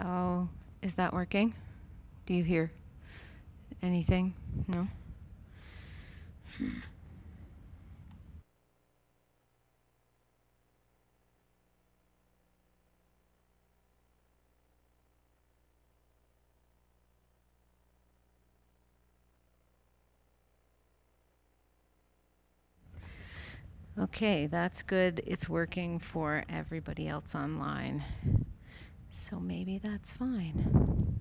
How is that working? Do you hear anything? No? Okay, that's good. It's working for everybody else online. So maybe that's fine.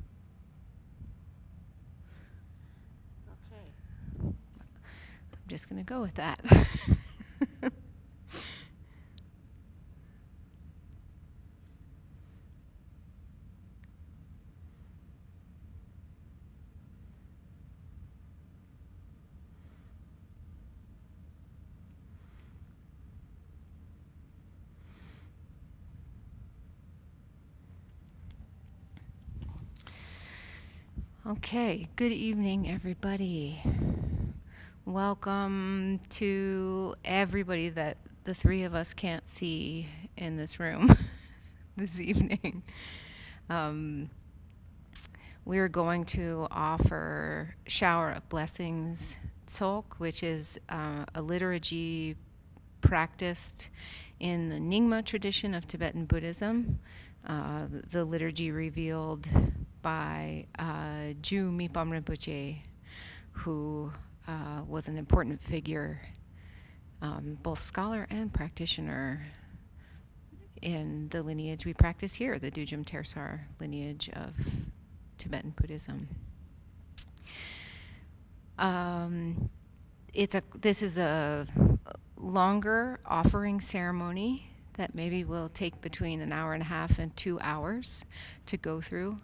Okay. I'm just going to go with that. Okay, good evening, everybody. Welcome to everybody that the three of us can't see in this room this evening. We're going to offer Shower of Blessings Tsok, which is a liturgy practiced in the Nyingma tradition of Tibetan Buddhism. The liturgy revealed by Ju Mipam Rinpoche, who was an important figure, both scholar and practitioner, in the lineage we practice here, the Dujum Tersar lineage of Tibetan Buddhism. This is a longer offering ceremony that maybe will take between an hour and a half and 2 hours to go through.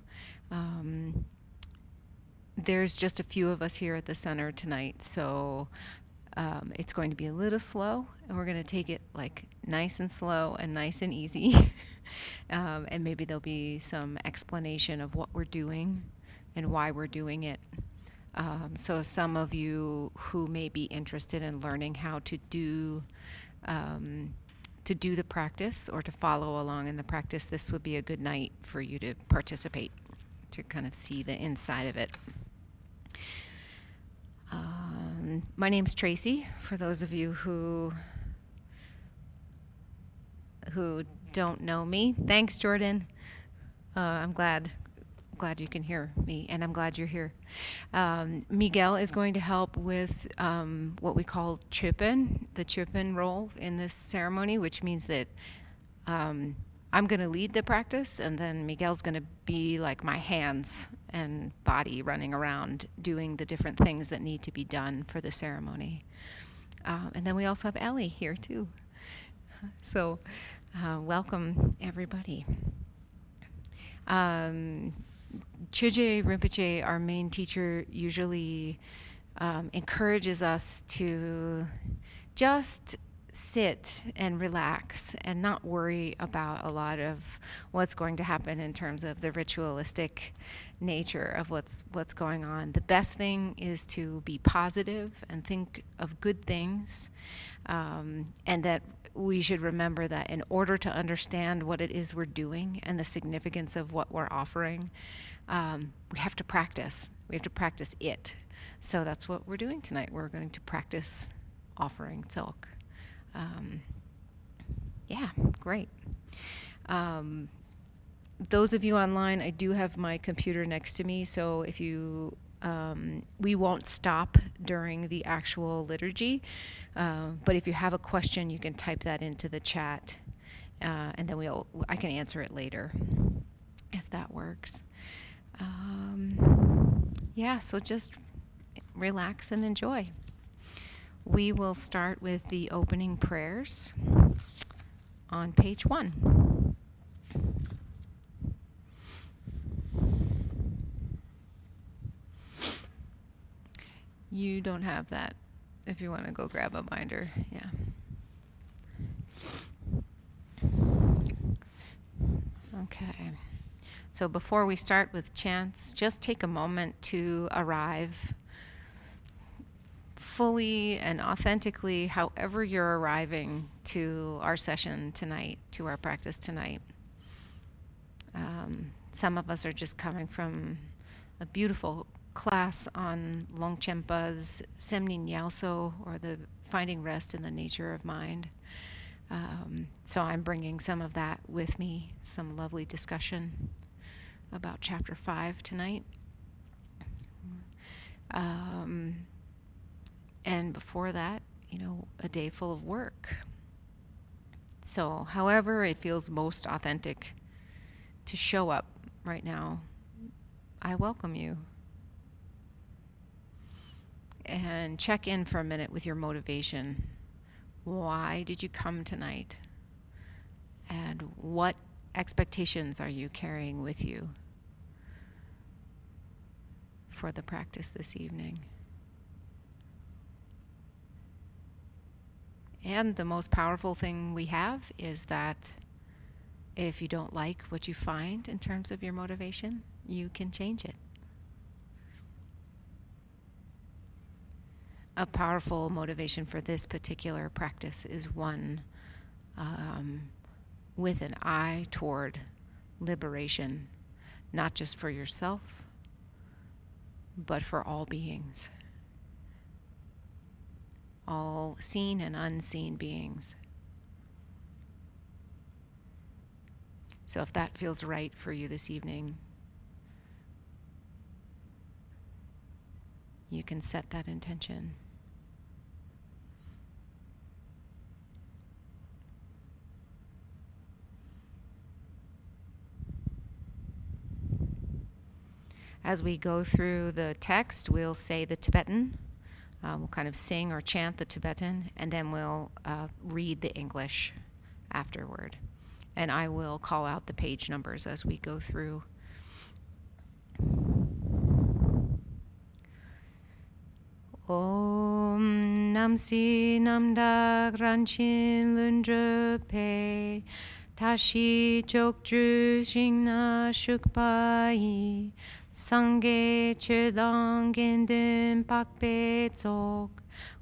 There's just a few of us here at the center tonight, so it's going to be a little slow, and we're going to take it like nice and slow and nice and easy. And maybe there'll be some explanation of what we're doing and why we're doing it. So some of you who may be interested in learning how to do the practice or to follow along in the practice, this would be a good night for you to participate, to kind of see the inside of it. My name's Tracy, for those of you who don't know me. Thanks, Jordan. I'm glad you can hear me, and I'm glad you're here. Miguel is going to help with what we call Chupen, the Chupen role in this ceremony, which means that I'm going to lead the practice, and then Miguel's going to be like my hands and body running around doing the different things that need to be done for the ceremony. And then we also have Ellie here too. So welcome, everybody. Choji Rinpoche, our main teacher, usually encourages us to just sit and relax and not worry about a lot of what's going to happen in terms of the ritualistic nature of what's going on. The best thing is to be positive and think of good things, and that we should remember that in order to understand what it is we're doing and the significance of what we're offering, we have to practice. We have to practice it. So that's what we're doing tonight. We're going to practice offering Tsok. Yeah, great. Those of you online, I do have my computer next to me, so if you, we won't stop during the actual liturgy, but if you have a question, you can type that into the chat, and then I can answer it later, if that works. Yeah, so just relax and enjoy. We will start with the opening prayers on page 1. You don't have that if you want to go grab a binder. Yeah. Okay. So before we start with chants, just take a moment to arrive fully and authentically, however you're arriving to our session tonight, to our practice tonight. Some of us are just coming from a beautiful class on Longchenpa's Semnin Gyaltso, or the Finding Rest in the Nature of Mind. So I'm bringing some of that with me, some lovely discussion about Chapter 5 tonight. And before that, a day full of work. So however it feels most authentic to show up right now, I welcome you. And check in for a minute with your motivation. Why did you come tonight? And what expectations are you carrying with you for the practice this evening? And the most powerful thing we have is that if you don't like what you find in terms of your motivation, you can change it. A powerful motivation for this particular practice is one with an eye toward liberation, not just for yourself, but for all beings. All seen and unseen beings. So if that feels right for you this evening, you can set that intention. As we go through the text, we'll say the Tibetan. We'll kind of sing or chant the Tibetan, and then we'll read the English afterward. And I will call out the page numbers as we go through. Om Namsi Namdak Ranchin Lundre Pe Tashi Chokdru Shingna Shukpai Sangye Chedang Gendun Pakpe Tsok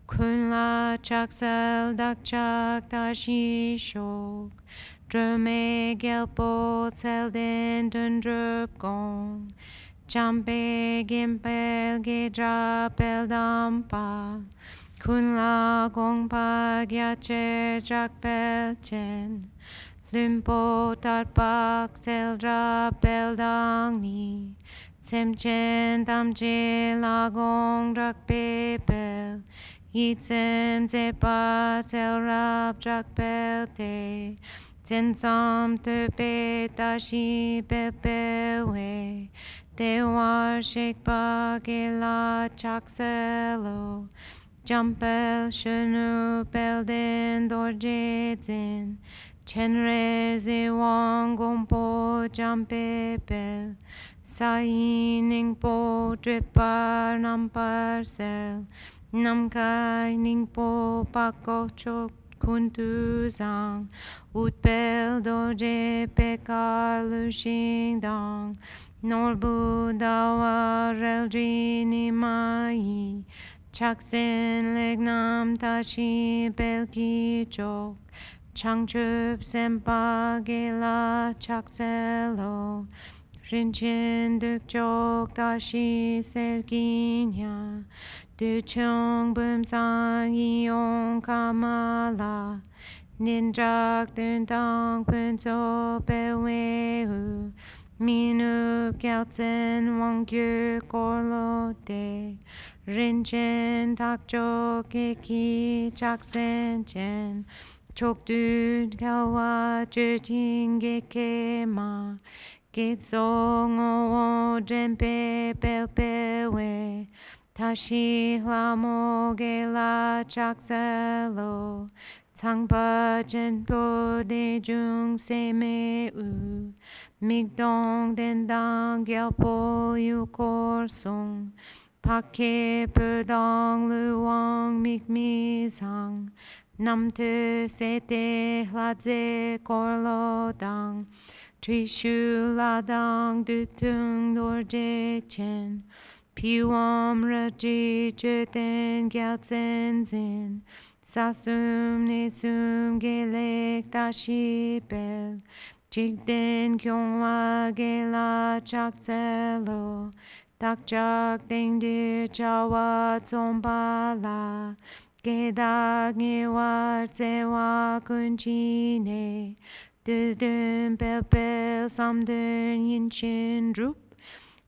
Kunla Chaksel Dakchak Tashi Shok Drome Gelpo Tselden Dundrup Gong Jampe Gimpel Gedra Beldampa Kunla Gongpa Gyacher Jakpel Chen Limpo Tarpak Seldra Beldangni Semchen Tamche Lagong Drakpe Bel Yitzem Zepa Selrap Drakpel Te Zensam Tepe Tashi Pepewe Dewar Shekpa Gela Chakselo Jumpel Shenu Belden Dorjezin Chenre Zewang Gompo Jampe Bel Sai Ningpo Dripar Nampar Sel Namkai Ningpo Pako Chok Kuntu Zang Utbel Doje Pekar Lushing Dang Norbu Dawa Reldri Nimai Chaksen Legnam Tashi Belki Chok Changchup Sempa Gela Chakselo Rinchen Duk Chok Tashi Serginya Duchong Bum San Yong Kamala Ninjak Dundang Punso Beweu Minu Gyaltsen Wangyu Korlo De Rinchen Takchok Eki Chaksen Chen Chokdu Kawa Chujing Geke Ma Gitsong Owo Jempe Pelpewe Tashi Lamo Gela Chakselo Tangpa Jenpo De Jung Seme U Migdong Dendang Gyalpo Yu Kor Song Pake Perdang Luang Mikmi Sang Nam Te Sete Ladze Korlo Dang Trishu Ladang Dutung Dorje Chen Piwam Raji Jeten Gyaltsen Zin Sasum Nesum Gelek Tashi Bel Jigden kyongwa gela chakzelo, takjak dengdir chawa tsombala, gedag ngiwar tsewa kunchine, dudun pelpel samdun yinchin drup,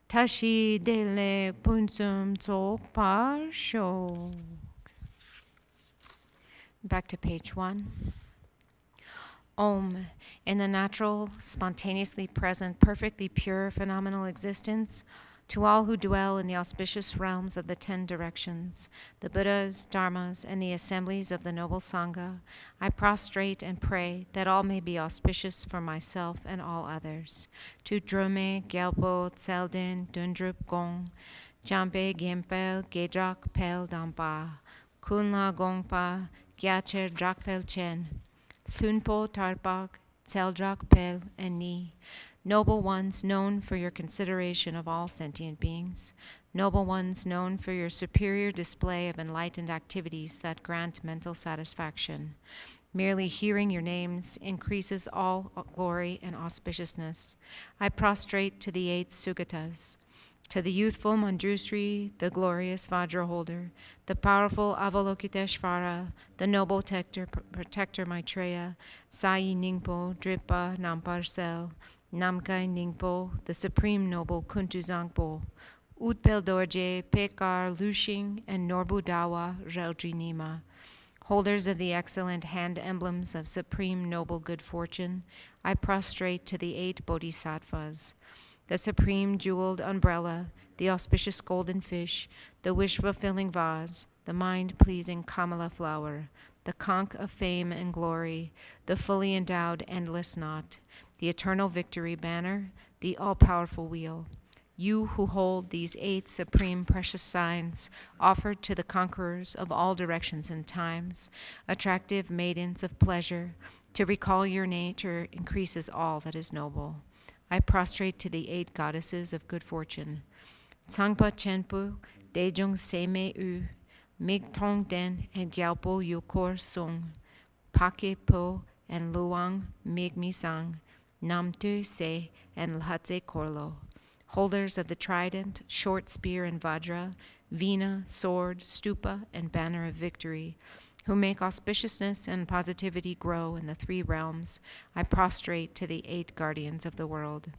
tashi dele punsum tsok par sho. Back to page 1. Om, in the natural, spontaneously present, perfectly pure phenomenal existence, to all who dwell in the auspicious realms of the 10 directions, the Buddhas, Dharmas, and the assemblies of the Noble Sangha, I prostrate and pray that all may be auspicious for myself and all others. Tu Drume, Gyalpo, Tseldin, Dundrup Gong, Jampe, Gimpel, Gedrak, Pel, Dampa, Kunla, Gongpa, Gyacher, Drakpel, Chen, Thunpo, Tarpak, Tseldrak, Pel, and Ni, noble ones known for your consideration of all sentient beings, noble ones known for your superior display of enlightened activities that grant mental satisfaction. Merely hearing your names increases all glory and auspiciousness. I prostrate to the 8 Sugatas, to the youthful Manjusri, the glorious Vajra holder, the powerful Avalokiteshvara, the noble protector Maitreya, Sayi Ningpo, Dripa, Namparcel, Namkai Ningpo, the supreme noble Kuntu Zangpo, Utpel Dorje, Pekar, Lushing, and Norbu Dawa, Raudrinima, holders of the excellent hand emblems of supreme noble good fortune, I prostrate to the 8 Bodhisattvas, the supreme jeweled umbrella, the auspicious golden fish, the wish-fulfilling vase, the mind-pleasing Kamala flower, the conch of fame and glory, the fully endowed endless knot, the eternal victory banner, the all-powerful wheel. You who hold these 8 supreme precious signs, offered to the conquerors of all directions and times, attractive maidens of pleasure, to recall your nature increases all that is noble. I prostrate to the 8 goddesses of good fortune. Tsangpa Chenpu, Dejung Seime U, Mig Tong Den, and Gyalpo Yukor Sung, Pake Po, and Luang Mig Misang, Namtu Se, and Lhatse Korlo, holders of the trident, short spear, and Vajra, Vina, sword, stupa, and banner of victory, who make auspiciousness and positivity grow in the 3 realms, I prostrate to the 8 guardians of the world.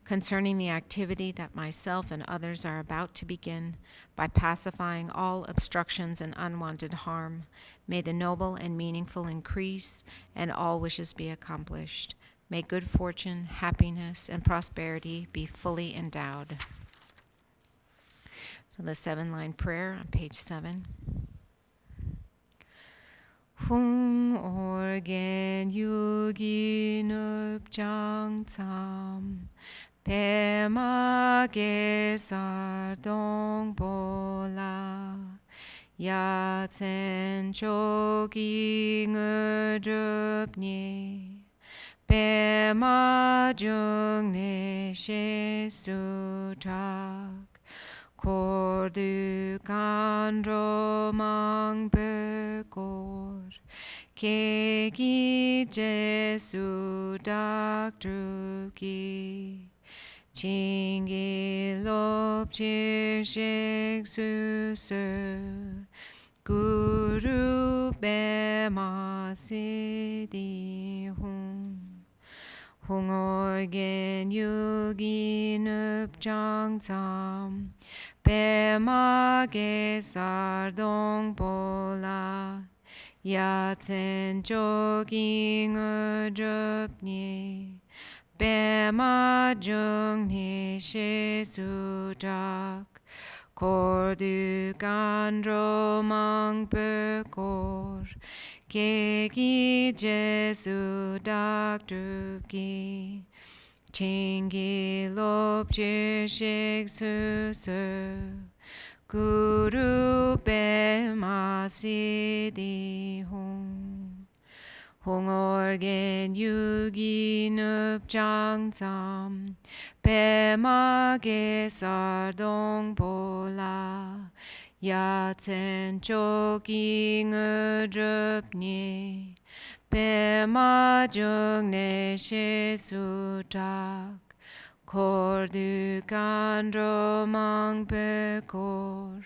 Concerning the activity that myself and others are about to begin, by pacifying all obstructions and unwanted harm, may the noble and meaningful increase and all wishes be accomplished. May good fortune, happiness, and prosperity be fully endowed. So the 7-line prayer on page 7. Hung organ yugi nupjang tsam, pema gesar dong bola, ya tsen chogi ngerdupni, pema jung ne she sutrak, kordu kandro mang bekor, kegi jesu dak drugi, chingi lop chir shek su su, guru bema siddhi hung. Hung organ yugi nupjang tsam, pema gesar dong bola, ya tsen jogi ngerdupni, pema jung ni she sudak, kordu gandro mang pekor, kegi jesu dak drugi, chingi lop chir shik su su, guru bema siddhi hung. Hung organ yugi nupjang tsam, pema gesar dong bola, ya tsen chogi ngerdupni, Pema jungne shesu tak kordu kandro mang pekor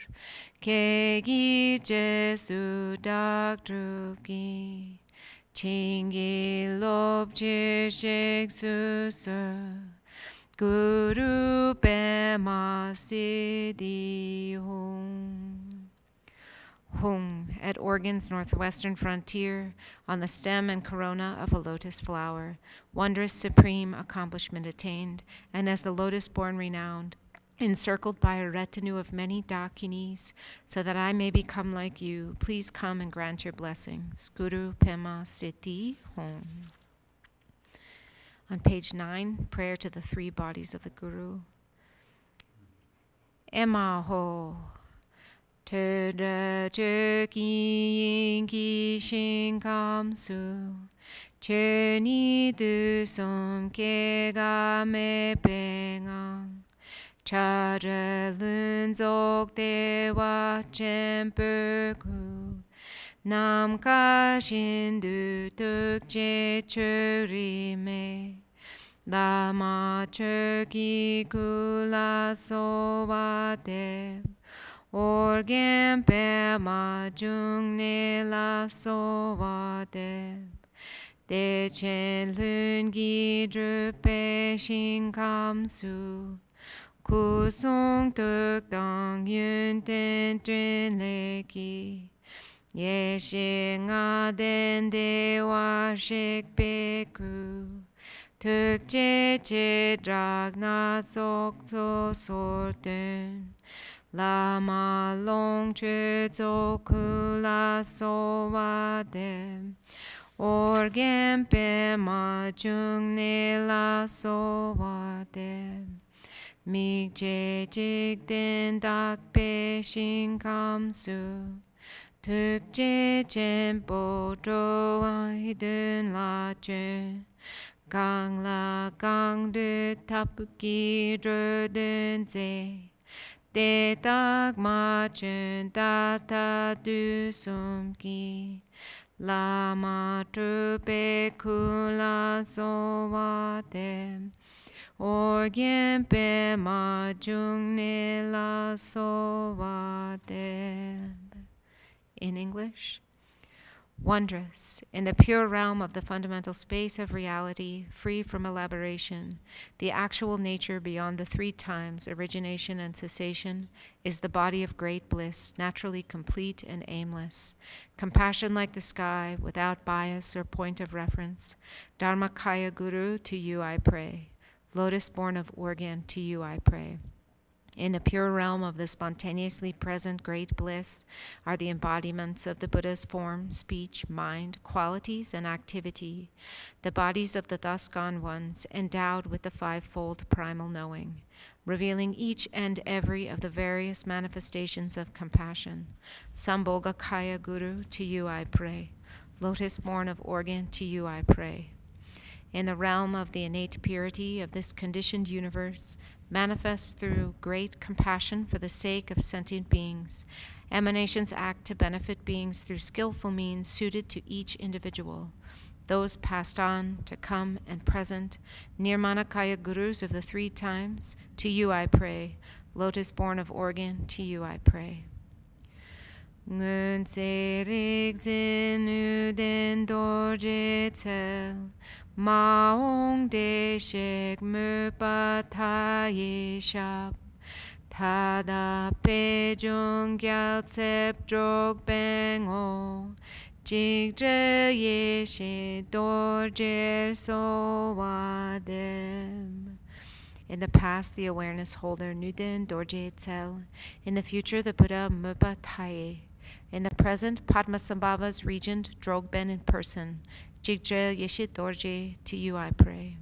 kegi jesu dak drugi chingi lob chishik susur Guru Pema Siddhi Hum. Hum, at Oregon's northwestern frontier, on the stem and corona of a lotus flower, wondrous supreme accomplishment attained, and as the lotus born renowned, encircled by a retinue of many Dakinis, so that I may become like you, please come and grant your blessings. Guru Pema Siddhi Hum. On page 9, prayer to the three bodies of the Guru. Emaho, Tedra Turki Yinki Shinkamsu, Cherni Dusum Kega Me Pengang, Chadra Lunzok Dewa Chemperku, Nam Kashindu Tukje Churime, Lama Churki Kula Sovate, Organ Pema Jungne La Sovate, Dechen Lungi Drupe Shinkamsu, Kusung Tuk Dang Yun Ten Trin Leki, Yeshe nga den dewa shik beku, tuk che che drag na sok so sorten, lama long che zoku la so wa dem, orgen pe ma jung ne la so wa dem, mig che jik den dak pe shin kam su, Tukje Chenpo Droa Hidun La Chen Gang La Gang Du Tapuki Drodun Ze De Tak Ma Chen Tata Du Sum Ki Lama Trupe Kula Sowa Dem Orgen Pe Ma Jung Ne La Sowa Dem. In English, wondrous, in the pure realm of the fundamental space of reality, free from elaboration, the actual nature beyond the three times, origination and cessation, is the body of great bliss, naturally complete and aimless. Compassion like the sky, without bias or point of reference. Dharmakaya Guru, to you I pray. Lotus born of organ, to you I pray. In the pure realm of the spontaneously present great bliss are the embodiments of the Buddha's form, speech, mind, qualities, and activity, the bodies of the thus gone ones, endowed with the fivefold primal knowing, revealing each and every of the various manifestations of compassion. Sambhogakaya Guru, to you I pray. Lotus born of organ, to you I pray. In the realm of the innate purity of this conditioned universe, manifest through great compassion for the sake of sentient beings, emanations act to benefit beings through skillful means suited to each individual. Those passed on, to come, and present, Nirmanakaya Gurus of the three times, to you I pray. Lotus born of organ, to you I pray. Ngun serik zinu den dorje tel, maong de shek mupa taye shap, tada pe jung gyal tsep drog beng o, jig dre ye she dorje so wa dem. In the past, the awareness holder Nuden Dorje Tzel. In the future, the Buddha Mupa Taye. In the present, Padmasambhava's regent Drogben in person. Jigdre Yeshit Dorje, to you I pray.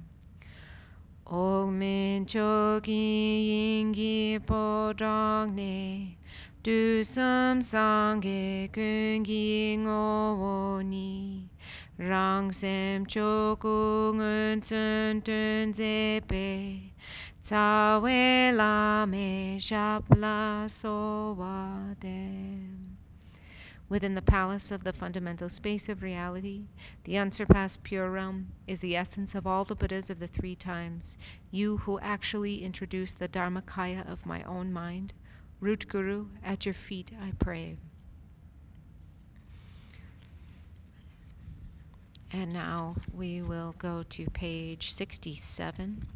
Ogmin Chogi Yingi Podrangne, Du Sam Sangye Kungi Ngowoni, Rang Sem Choku Ngun Sun Tun Zepe, Tsawe La Me Shapla Sowa Dem. Within the palace of the fundamental space of reality, the unsurpassed pure realm is the essence of all the Buddhas of the three times, you who actually introduced the Dharmakaya of my own mind. Root Guru, at your feet I pray. And now we will go to page 67.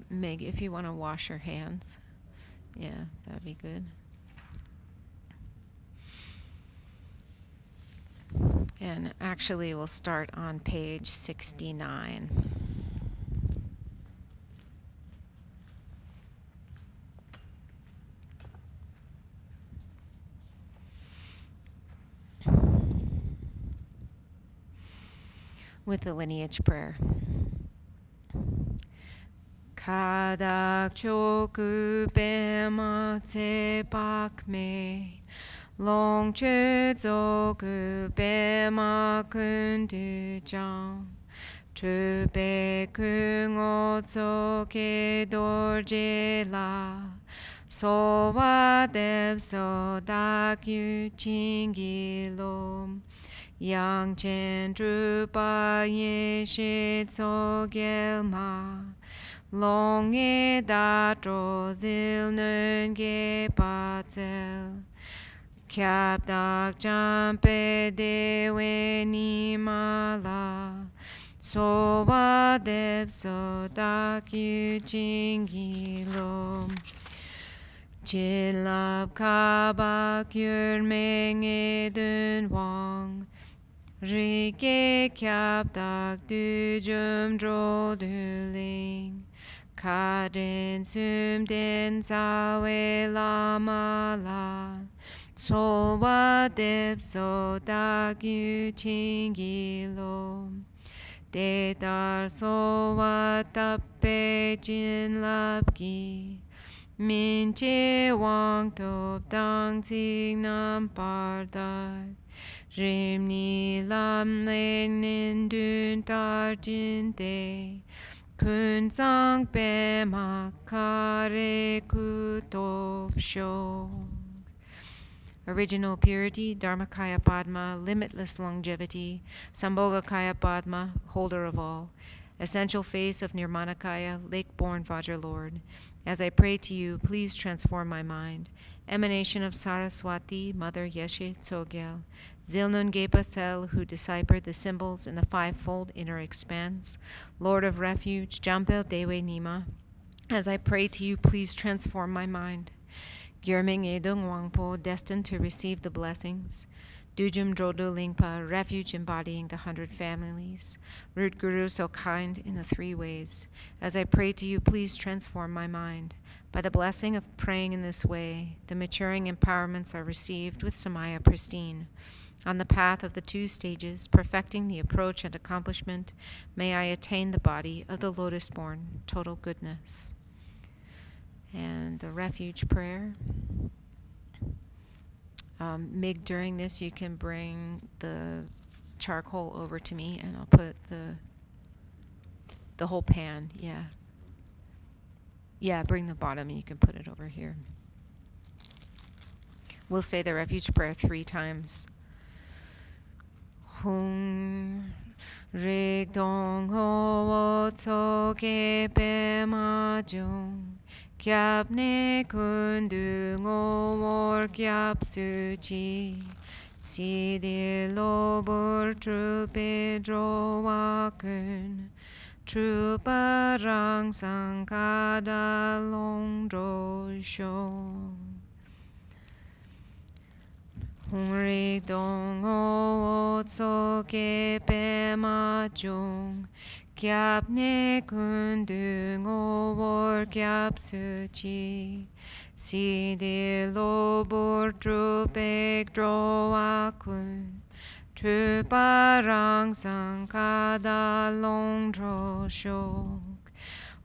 Meg, if you want to wash your hands, yeah, that'd be good. And actually, we'll start on page 69. With the Lineage Prayer. Kadak choku bema tse pak me, long che zoku bema kundu jang, trube kungo tsoke dorje la, sowa deb so dak yu chingi lom, yang chen drupa ye she tsogel ma, long e da tro zil nun ge pa zel, kyab dak jampe de we ni ma la, so wa deb so dak yu jingi lo, chilab kabak yur meng e dun wang, rike kyab dak du jum dro du ling, Kaden sum den sawe lama la, so wa deb so dak yu chingi lo, de dar so wa tappe jin lap ki, min che wang top dang tsing nam par dak, rim ni lam len nin dun tar jin de, kun sang pe makare kutop sho. Original purity, Dharmakaya Padma, limitless longevity, Sambhogakaya Padma, holder of all, essential face of Nirmanakaya, lake-born Vajra Lord. As I pray to you, please transform my mind. Emanation of Saraswati, Mother Yeshe Tsogyal, Zilnun Gepa Sel, who deciphered the symbols in the fivefold inner expanse, Lord of Refuge, Jampel Dewe Nima. As I pray to you, please transform my mind. Gyurming Edung Wangpo, destined to receive the blessings. Dujum Drodo Lingpa, refuge embodying the 100 families. Root Guru, so kind in the 3 ways. As I pray to you, please transform my mind. By the blessing of praying in this way, the maturing empowerments are received with Samaya pristine. On the path of the 2 stages, perfecting the approach and accomplishment, may I attain the body of the lotus-born total goodness. And the Refuge Prayer. Mig, during this, you can bring the charcoal over to me, and I'll put the whole pan. Yeah, bring the bottom, and you can put it over here. We'll say the Refuge Prayer 3 times. Hung rig dong ho wo ge pe ma jung, kyab ne kundu ngo wor kyab su chi, si de lo bur tru pe dro wa kun, tru parang sang ka da long dro sho. Hung rig dong ho wo ge pe ma jung, kyab ne kundu ngo wor kyab su chi, si de lo bur tru pek dro wa kun, tru parang sang ka da long dro shok.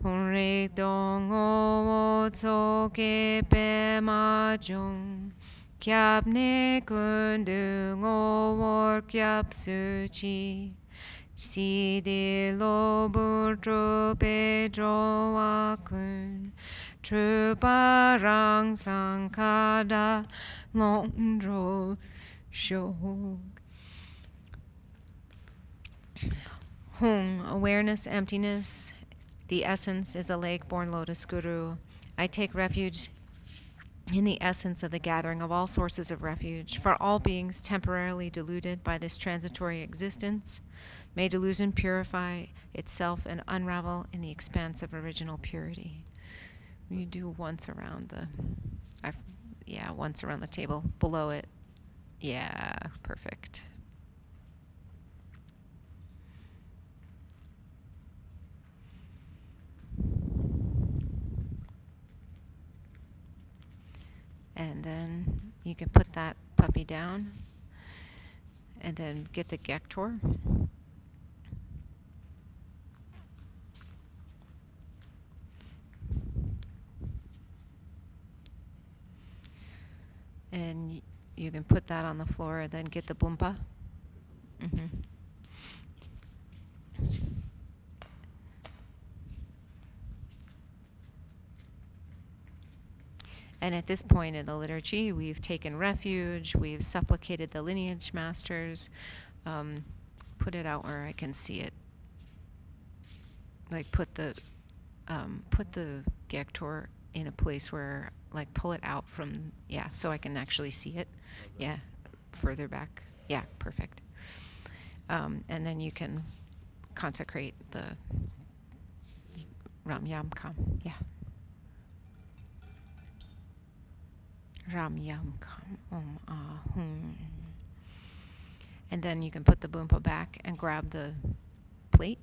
Hung rig dong ho wo ge pe ma jung, kyab ne kundu ngo wor kyab su chi, si de lo bur tru pe dro wa kun, Truparang Sankada Longdro Shog. Hung, awareness, emptiness. The essence is a lake-born lotus guru. I take refuge in the essence of the gathering of all sources of refuge, for all beings temporarily deluded by this transitory existence. May delusion purify itself and unravel in the expanse of original purity. You do once around the, once around the table, below it. Yeah, perfect. And then you can put that puppy down and then get the Gektor. And you can put that on the floor and then get the Bumpa. Mm-hmm. And at this point in the liturgy, we've taken refuge, we've supplicated the lineage masters. Put it out where I can see it. Like put the Gektor in a place where, like, pull it out from, so I can actually see it. Okay. Yeah, further back. Yeah, perfect. And then you can consecrate the Ram Yam Kam. Yeah. Ram Yam Kam Hum. And then you can put the Bumpa back and grab the plate.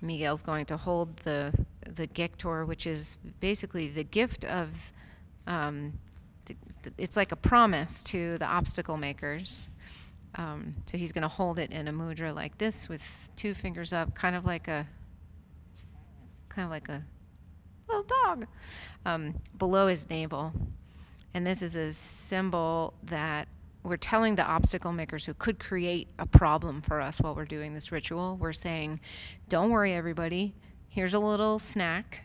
Miguel's going to hold the Gektor, which is basically the gift of, it's like a promise to the obstacle makers. So he's going to hold it in a mudra like this with two fingers up, kind of like a little dog, below his navel. And this is a symbol that we're telling the obstacle makers who could create a problem for us while we're doing this ritual. We're saying, don't worry, everybody. Here's a little snack.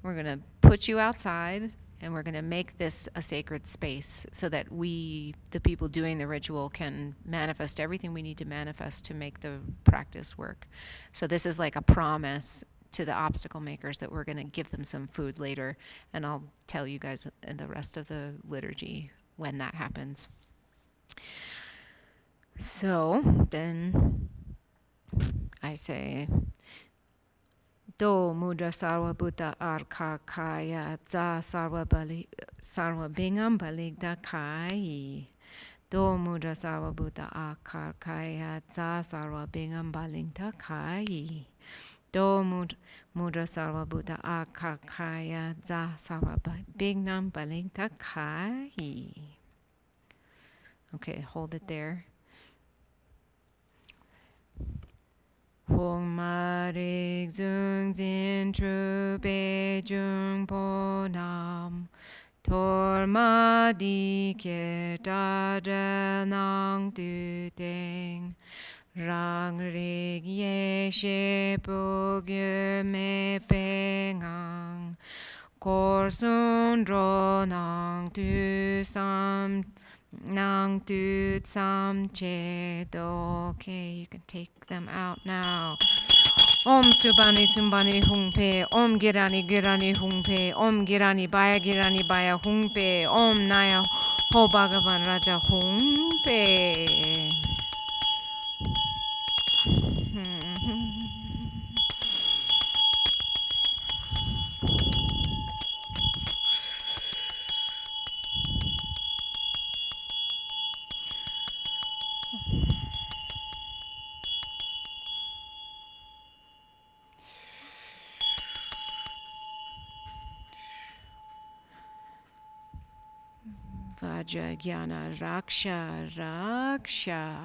We're going to put you outside, and we're going to make this a sacred space so that we, the people doing the ritual, can manifest everything we need to manifest to make the practice work. So this is like a promise to the obstacle makers that we're going to give them some food later, and I'll tell you guys in the rest of the liturgy when that happens. So then I say, Do mudra sarva buddha arka kaya za sarva bingam baligda kai. Do mudra sarva buddha arka kaya za sarva bingam baligda kai. Do mudra sarva buddha arka kaya za sarva bingam baligda kai. Okay, hold it there. Hong marik zung zin tru be jung po nam. Tor ma di ke da de nang du ding. Rang rig ye she po gyu me pe ngang. Kor sun ro nang tu sam. Nang tu tsam che do. Okay, you can take them out now. Om Subani Sumbani Hung Pe. Om Girani Girani Hung Pe. Om Girani Girani Baya Hung Pe. Om Naya Ho Bhagavan Raja Hung Pe. Vajra Jnana Raksha Raksha.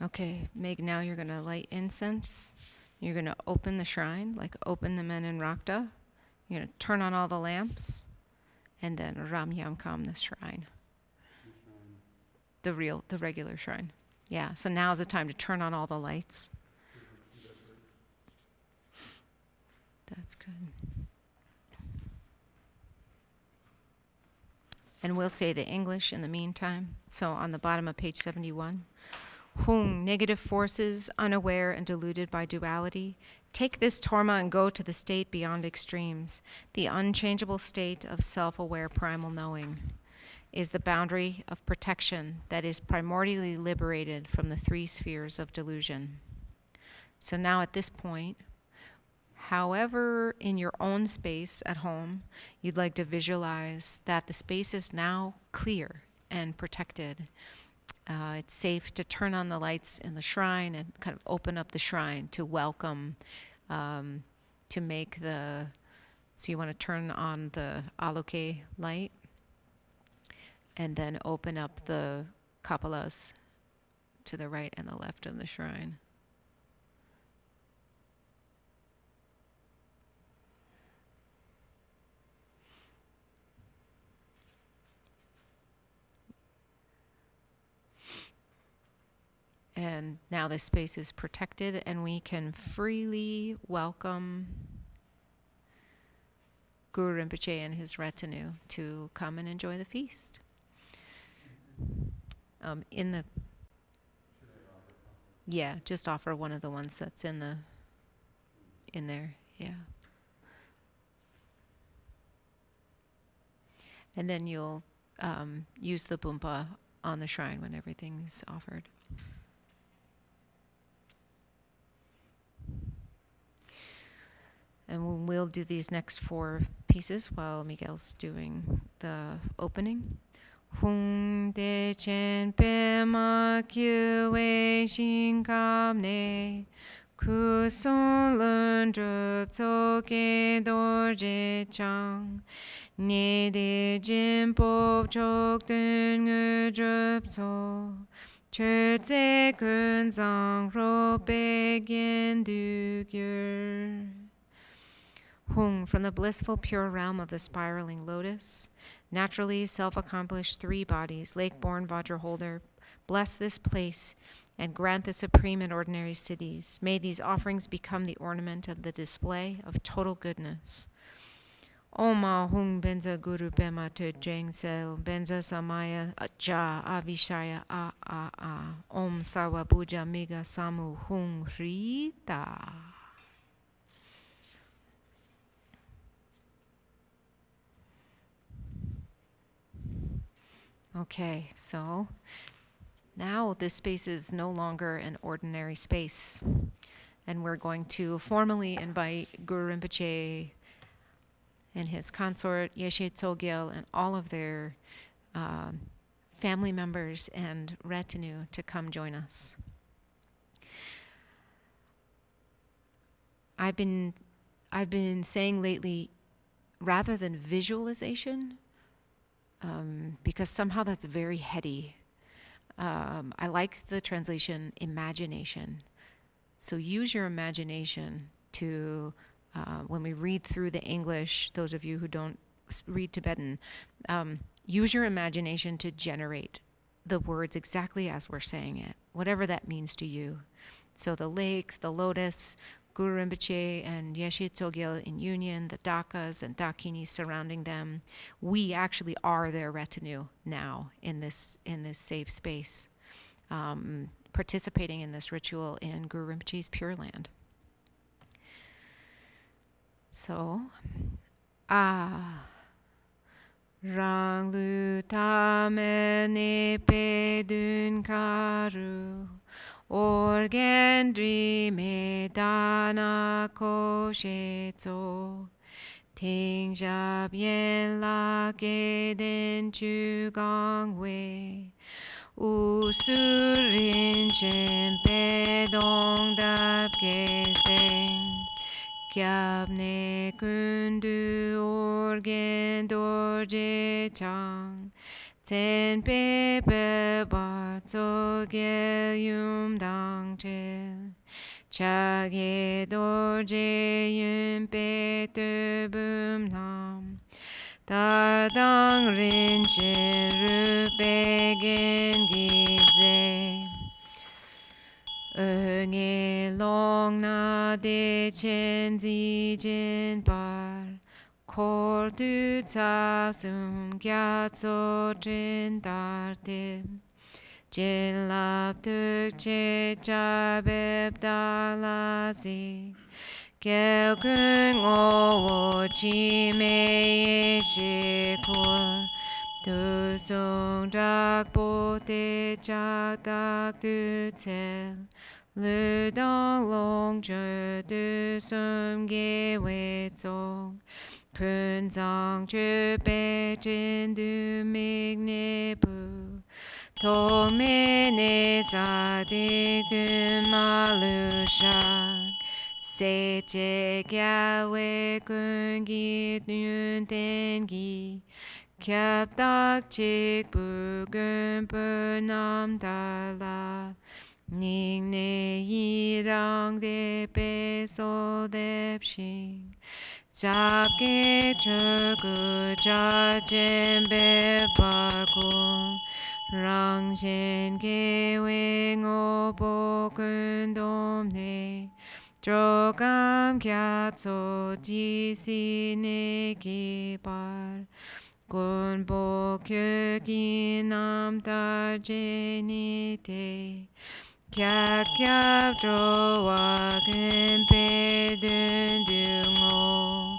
Okay, Meg, now you're going to light incense. You're going to open the shrine, like open the men in Rakta. You're going to turn on all the lamps, and then Ram Yam Kam the shrine. the regular shrine. Yeah, so now's the time to turn on all the lights. That's good. And we'll say the English in the meantime. So on the bottom of page 71. Hung, negative forces, unaware and deluded by duality, take this torma and go to the state beyond extremes. The unchangeable state of self-aware primal knowing is the boundary of protection that is primordially liberated from the three spheres of delusion. So now at this point, however in your own space at home, you'd like to visualize that the space is now clear and protected. It's safe to turn on the lights in the shrine and kind of open up the shrine to welcome, to make the, so you want to turn on the aloke light and then open up the kapalas to the right and the left of the shrine. And now this space is protected and we can freely welcome Guru Rinpoche and his retinue to come and enjoy the feast. Yeah, just offer one of the ones that's in there, yeah. And then you'll use the bumpa on the shrine when everything's offered. And we'll do these next 4 pieces while Miguel's doing the opening. Hung de chen pe ma kyu wei shin kam ne ku son lun drup tso ke dor je chang ne de jin pop chok dun ngu drup tso chö tse kun zang ro pe gen du gyur. Hung, from the blissful pure realm of the spiraling lotus, naturally self-accomplished 3 bodies, lake-born Vajra holder, bless this place and grant the supreme and ordinary cities. May these offerings become the ornament of the display of total goodness. Oma hung benza guru bema te jeng sel, benza samaya ja avishaya a. Om sarva puja mega samu hung rita. Okay, so now this space is no longer an ordinary space, and we're going to formally invite Guru Rinpoche and his consort, Yeshe Tsogyal, and all of their family members and retinue to come join us. I've been saying lately, rather than visualization, because somehow that's very heady. I like the translation imagination. So use your imagination to, when we read through the English, those of you who don't read Tibetan, use your imagination to generate the words exactly as we're saying it, whatever that means to you. So the lake, the lotus, Guru Rinpoche and Yeshe Tsogyal in union, the Dakas and Dakinis surrounding them. We actually are their retinue now in this safe space, participating in this ritual in Guru Rinpoche's Pure Land. So, Rang lu tame ne pe dun karu, Orgendri me dana koshetso, ting jab yen la ge den chu gang wei, usurin chen pe dong dap ge seng, gyab ne kundu orgen dorje chang, Ten pe pe bar tso ge yum dang chil, cha ge dor je yum pe te bum nam, Dardang rinche rupegen gize. Nge long na de chen zi jin par. Kor tu tsa sum kya tso jin dar tim. Jin lap tuk che cha beb da la zi. Kel kun o wo chi me ye shi kur. Tu sung jak bo te jak dak tu tel. Lu dong long je du sum ge we zong. Kun zang ju be jin du mig ne bu. To me ne sa di du ma lu shang. Se che kya we kun gi dun ten gi. Kyab dak chik bu gun bu nam da la. Ning ne yi rang de pe so dep shing. Jab ge chu gu cha jen be pa kung. Rang jen ge we ngo bo kun dom ne. Drogam kya tso ji si ne ki bar. Gun bo kyo ki nam ta je ni te. Kya kya dro wa kun pe dun du ngo.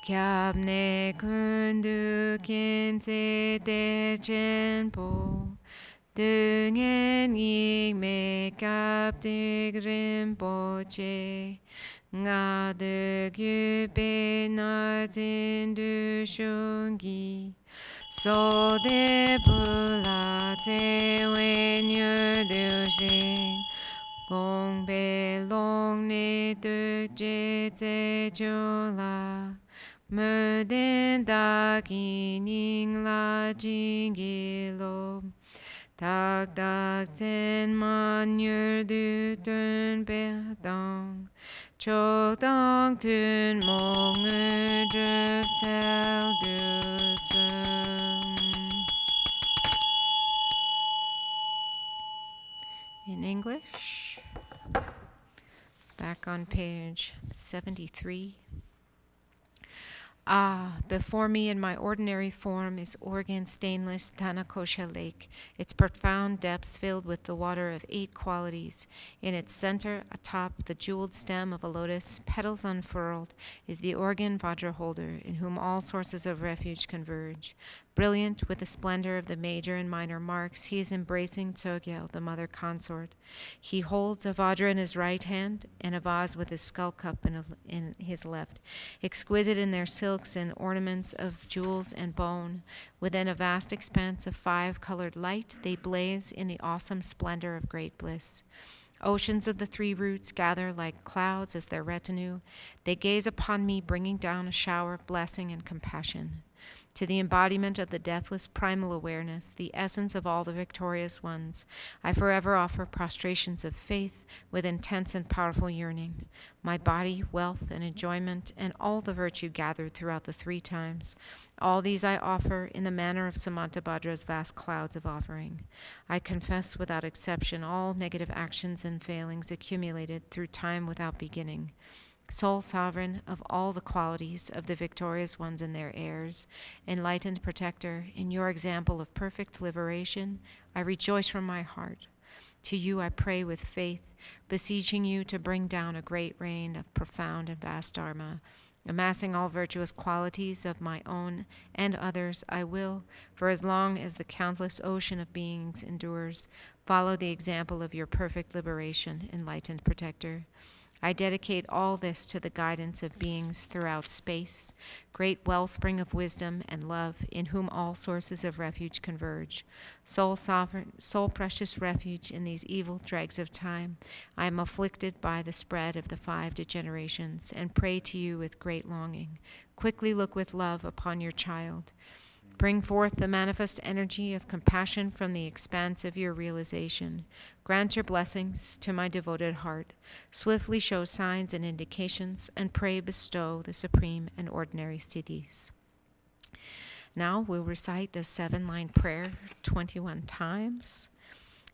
Kyab ne kun du kin se de chen po. Du ngen yik me kap dik Rinpoche. Nga de gyu pe na zin du shungi. So de bu la te wen yu du shing. Gong pe long ne du je te jo la. Mu den da ki ning la jing gi lo. Tak tak ten man yur du tun pe dang. Chok dang tun mong ngu drup sel du sum. In English, back on page 73. Ah, before me in my ordinary form is Oregon stainless Tanakosha Lake, its profound depths filled with the water of 8 qualities. In its center, atop the jeweled stem of a lotus, petals unfurled, is the Oregon Vajra holder, in whom all sources of refuge converge. Brilliant with the splendor of the major and minor marks, he is embracing Tsogyal, the mother consort. He holds a Vajra in his right hand and a vase with his skull cup in his left, exquisite in their silks and ornaments of jewels and bone. Within a vast expanse of 5-colored light, they blaze in the awesome splendor of great bliss. Oceans of the 3 roots gather like clouds as their retinue. They gaze upon me, bringing down a shower of blessing and compassion. To the embodiment of the deathless primal awareness, the essence of all the victorious ones, I forever offer prostrations of faith with intense and powerful yearning. My body, wealth, and enjoyment, and all the virtue gathered throughout the 3 times, all these I offer in the manner of Samantabhadra's vast clouds of offering. I confess without exception all negative actions and failings accumulated through time without beginning. Sole sovereign of all the qualities of the victorious ones and their heirs, enlightened protector, in your example of perfect liberation, I rejoice from my heart. To you I pray with faith, beseeching you to bring down a great rain of profound and vast Dharma. Amassing all virtuous qualities of my own and others, I will, for as long as the countless ocean of beings endures, follow the example of your perfect liberation, enlightened protector. I dedicate all this to the guidance of beings throughout space, great wellspring of wisdom and love, in whom all sources of refuge converge. Sole sovereign, sole precious refuge in these evil dregs of time, I am afflicted by the spread of the 5 degenerations, and pray to you with great longing. Quickly look with love upon your child. Bring forth the manifest energy of compassion from the expanse of your realization. Grant your blessings to my devoted heart. Swiftly show signs and indications, and pray bestow the supreme and ordinary siddhis. Now we'll recite the 7-line prayer 21 times,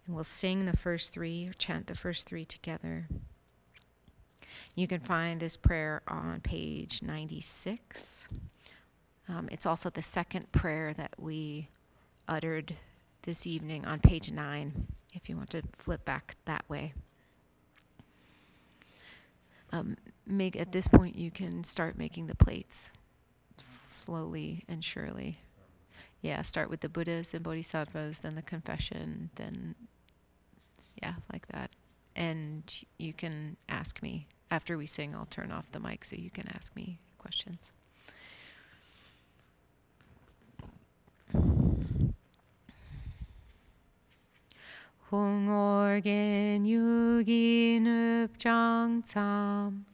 and we'll sing the first 3 or chant the first 3 together. You can find this prayer on page 96. It's also the second prayer that we uttered this evening on page 9, if you want to flip back that way. At this point, you can start making the plates slowly and surely. Yeah, start with the Buddhas and Bodhisattvas, then the confession, then, yeah, like that. And you can ask me. After we sing, I'll turn off the mic so you can ask me questions. Hungorgen yugi nupjang tsam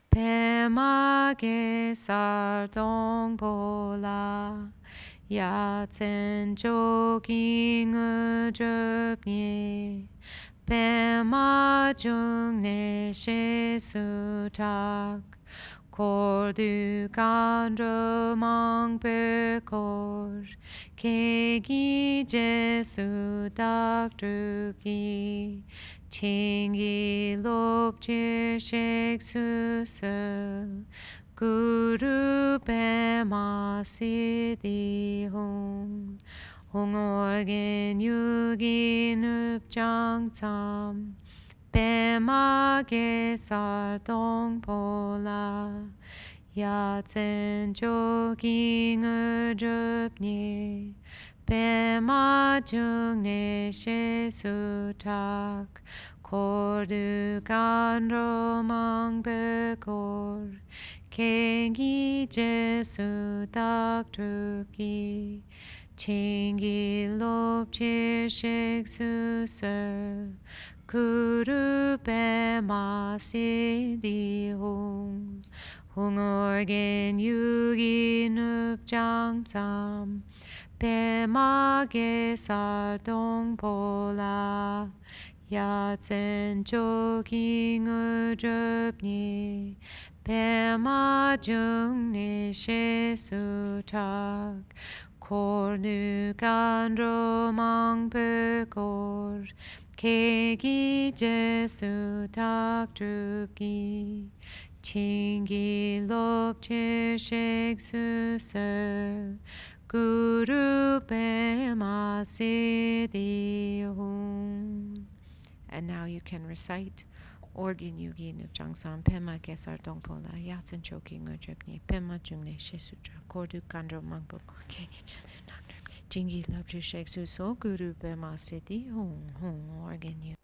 pemage sardong bola yatzen jogging udrupnye pema jung ne she sutak kordu gandro mang perkor kegi jesu dak drugi chingi lop chir shek susel guru pema siddhi hong hong organ yugi nup jang tam pema ge sar dong pola yatzen jogging udrupnye pema jung ne she sutak kordu gandro mang bekor kengi jesu dak drugi chingi lop chir shek suser guru pema siddhi hong hong organ yugi nup jang tam pema ge sar dong pola yatzen jogging udrupnye pema jung ne she sutak kornu gandro mang perkor kegi jesu dak drugi chingi lop chir shek suser guru pema siddhi hong. And now you can recite Organ yugi nupjang sam pema gesar dongpola yatsen choking udripni pema jungne shesutra kordu kandro mangpo kenge jingi labju shek su so guru pema siddhi hong hong organ yu.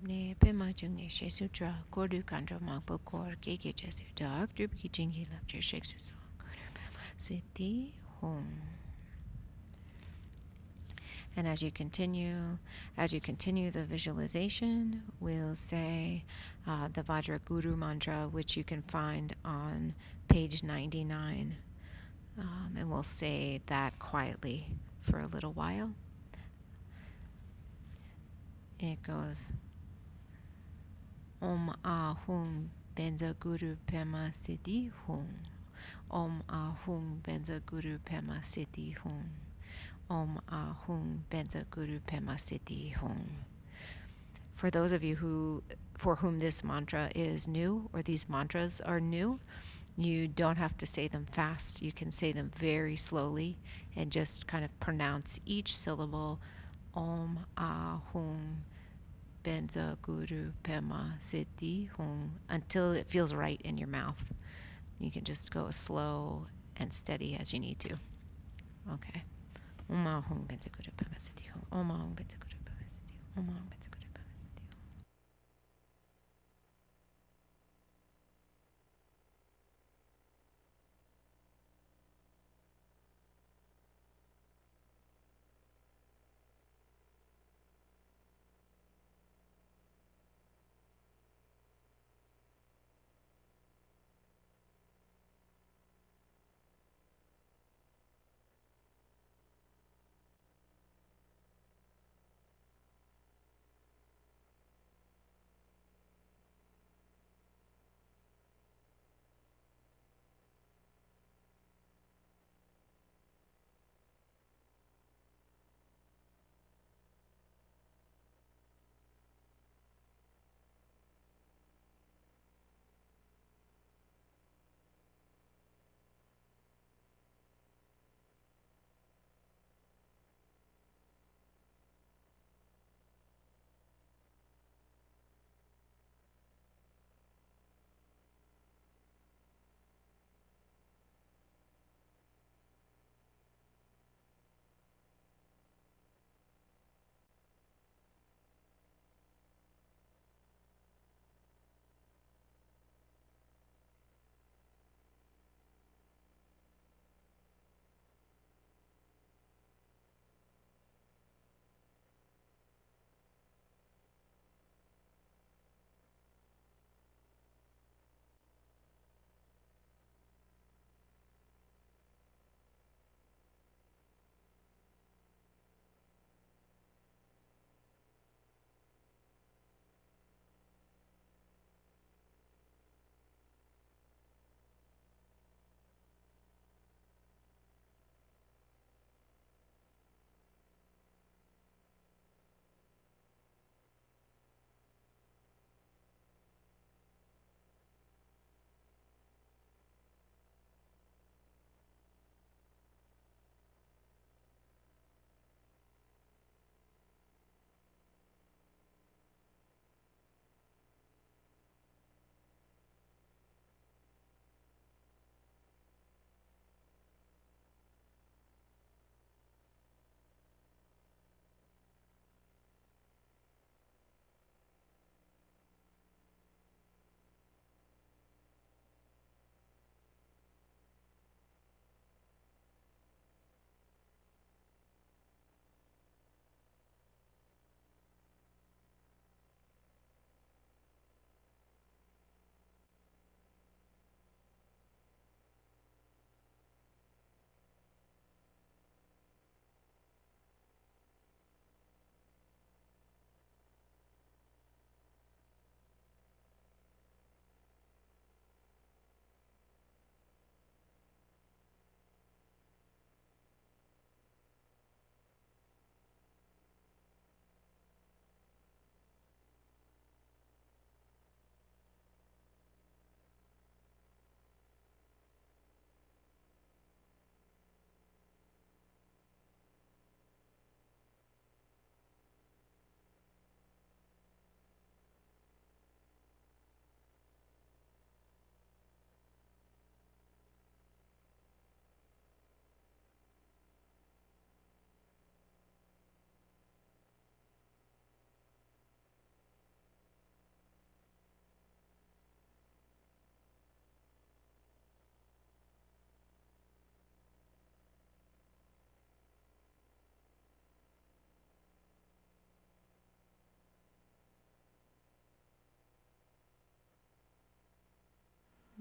Ne pema chung ne she sutra kor du kandro magpo kor keke jesu dak drup ki jingi lap jer shek su so siti home. And as you continue the visualization, we'll say the Vajra Guru mantra, which you can find on page 99. And we'll say that quietly for a little while. It goes Om Ahum Benza Guru Pema Siddhi Hum. Om Ahum Benza Guru Pema Siddhi Hum. Om Ahum Benza Guru Pema Siddhi Hum. For those of you for whom this mantra is new, or these mantras are new, you don't have to say them fast. You can say them very slowly and just kind of pronounce each syllable, Om Ahum Benza Guru Pema Siddhi Hum, until it feels right in your mouth. You can just go as slow and steady as you need to. Okay. Om Ahum Benza Guru Pema Siddhi Hum. Om Ahum Benza Guru Pema Siddhi Hum. Om Ahum Benza Guru Pema Siddhi Hum.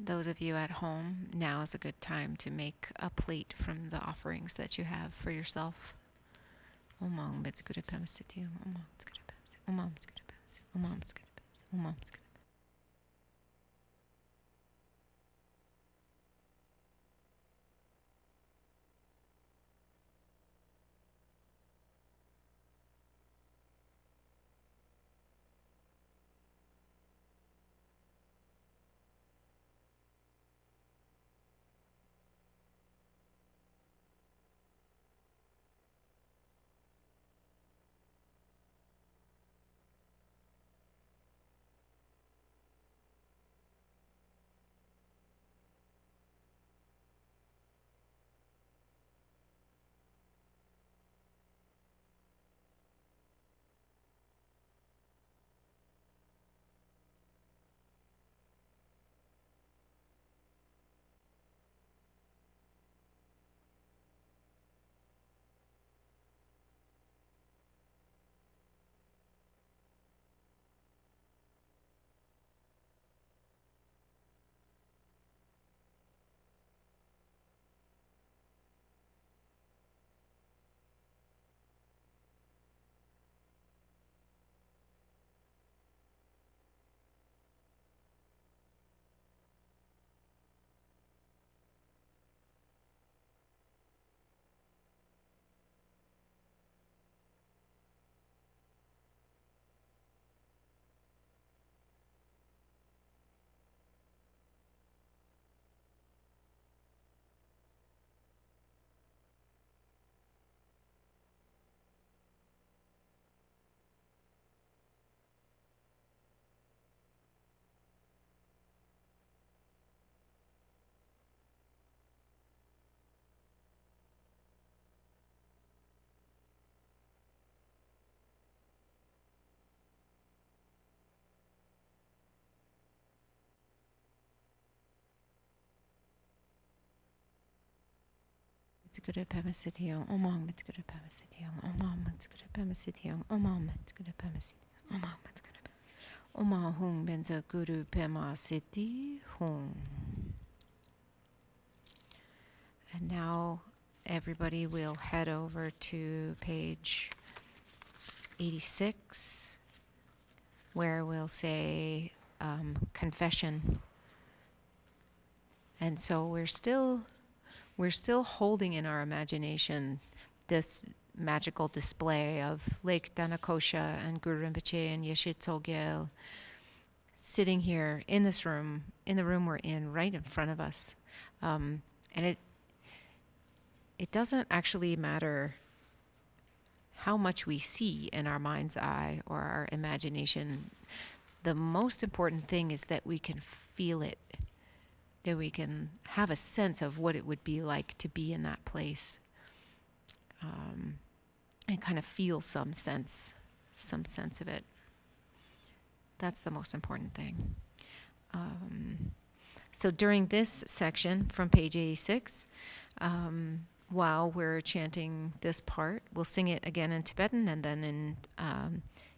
Those of you at home, now is a good time to make a plate from the offerings that you have for yourself. Omam Betsguru Pamasiti, Omam Betsguru Pamasiti, Omam Betsguru Pamasiti, Omam Betsguru Pamasiti, Omam Betsguru. Betsguru Pamasiti, Omam Betsguru Pamasiti, Omam Betsguru Pamasiti, Omam Betsguru Pamasiti, Omam Betsguru Pamasiti, Omam Hung Benza Guru Pamasiti Hung. And now everybody will head over to page 86, where we'll say confession. And so we're still holding in our imagination this magical display of Lake Danakosha and Guru Rinpoche and Yeshe Tsogyal sitting here in this room, in the room we're in, right in front of us. And it doesn't actually matter how much we see in our mind's eye or our imagination. The most important thing is that we can feel it, that we can have a sense of what it would be like to be in that place, and kind of feel some sense of it. That's the most important thing. So during this section from page 86, while we're chanting this part, we'll sing it again in Tibetan and then in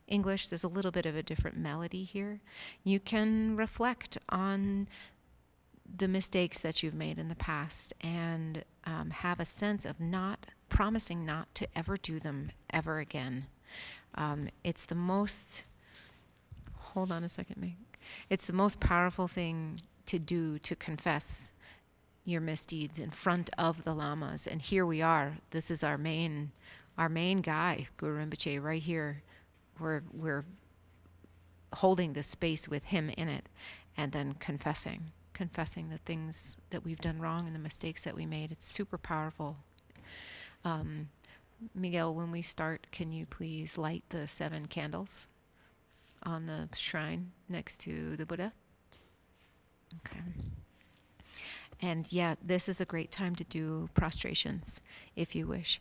English. There's a little bit of a different melody here. You can reflect on the mistakes that you've made in the past and have a sense of promising not to ever do them ever again. It's the most, hold on a second, Meg. It's the most powerful thing to do, to confess your misdeeds in front of the lamas. And here we are. This is our main guy, Guru Rinpoche, right here. We're holding this space with him in it, and then confessing the things that we've done wrong and the mistakes that we made. It's super powerful. Miguel, when we start, can you please light the 7 candles on the shrine next to the Buddha? Okay. And yeah, this is a great time to do prostrations if you wish.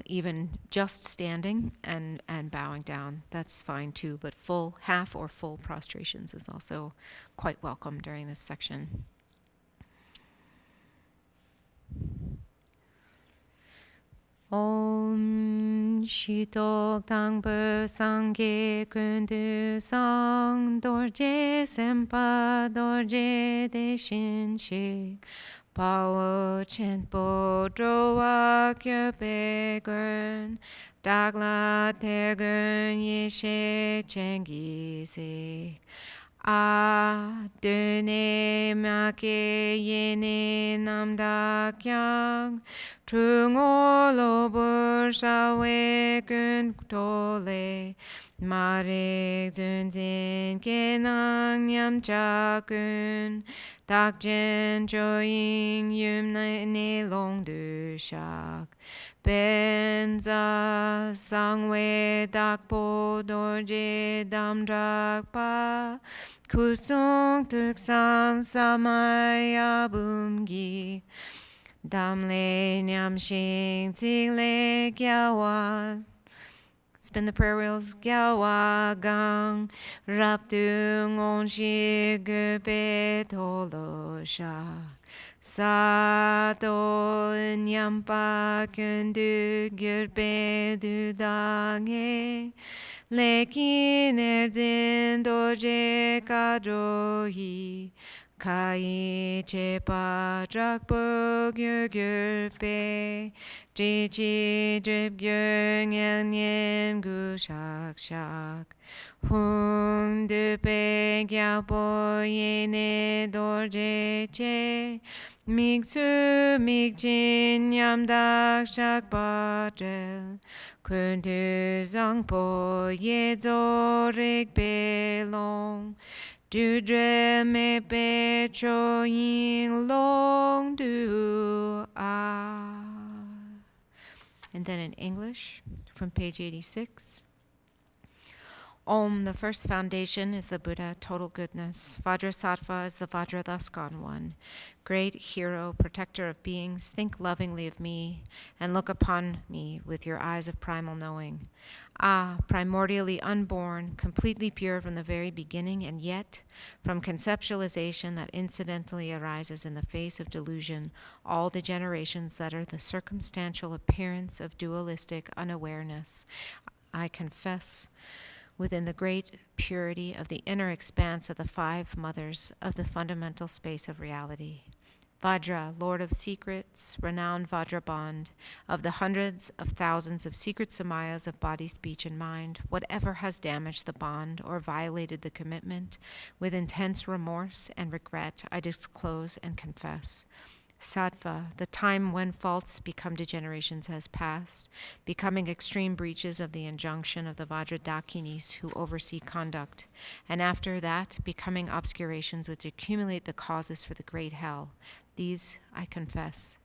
Even just standing and bowing down, that's fine too, but half or full prostrations is also quite welcome during this section. Om Shitok tangpo sangye kundu sang dorje sempa dorje de shinshik Pawo chenpo drowa kyope gun Dagla tegun yeshe chengi se A dune make yene namda kyang Trungo lobur shawe kun tole Mare zunzin kenang nyam chakun Dakjen joying yum ne long du shak Benza sangwe dakpo dorje damdrak pa Kusung tuksam samaya bumgi Damle nyam shing tsigle gyawa Spin the prayer wheels. Gyawa gang raptung on shi gupe tolo sha Sato nyampa kundu gurpe du dange Lekin erdin doje kadrohi Kai chepa drakpo gurpe Jichi drip gyung nyen gu shak shak Hung dupe gyalpo yene dorje che Migsu migjin yamdak shak badrel Kundu zangpo ye zorik belong Du dre me pe cho yin long du ah. And then in English, from page 86. Om, the first foundation, is the Buddha, total goodness. Vajra Saatva is the Vajra, thus gone one. Great hero, protector of beings, think lovingly of me, and look upon me with your eyes of primal knowing. Ah, primordially unborn, completely pure from the very beginning, and yet, from conceptualization that incidentally arises in the face of delusion, all degenerations that are the circumstantial appearance of dualistic unawareness, I confess, within the great purity of the inner expanse of the five mothers of the fundamental space of reality. Vajra, Lord of secrets, renowned Vajra bond, of the hundreds of thousands of secret samayas of body, speech, and mind, whatever has damaged the bond or violated the commitment, with intense remorse and regret, I disclose and confess. Saatva, the time when faults become degenerations has passed, becoming extreme breaches of the injunction of the Vajra Dakinis who oversee conduct, and after that, becoming obscurations which accumulate the causes for the great hell. These I confess.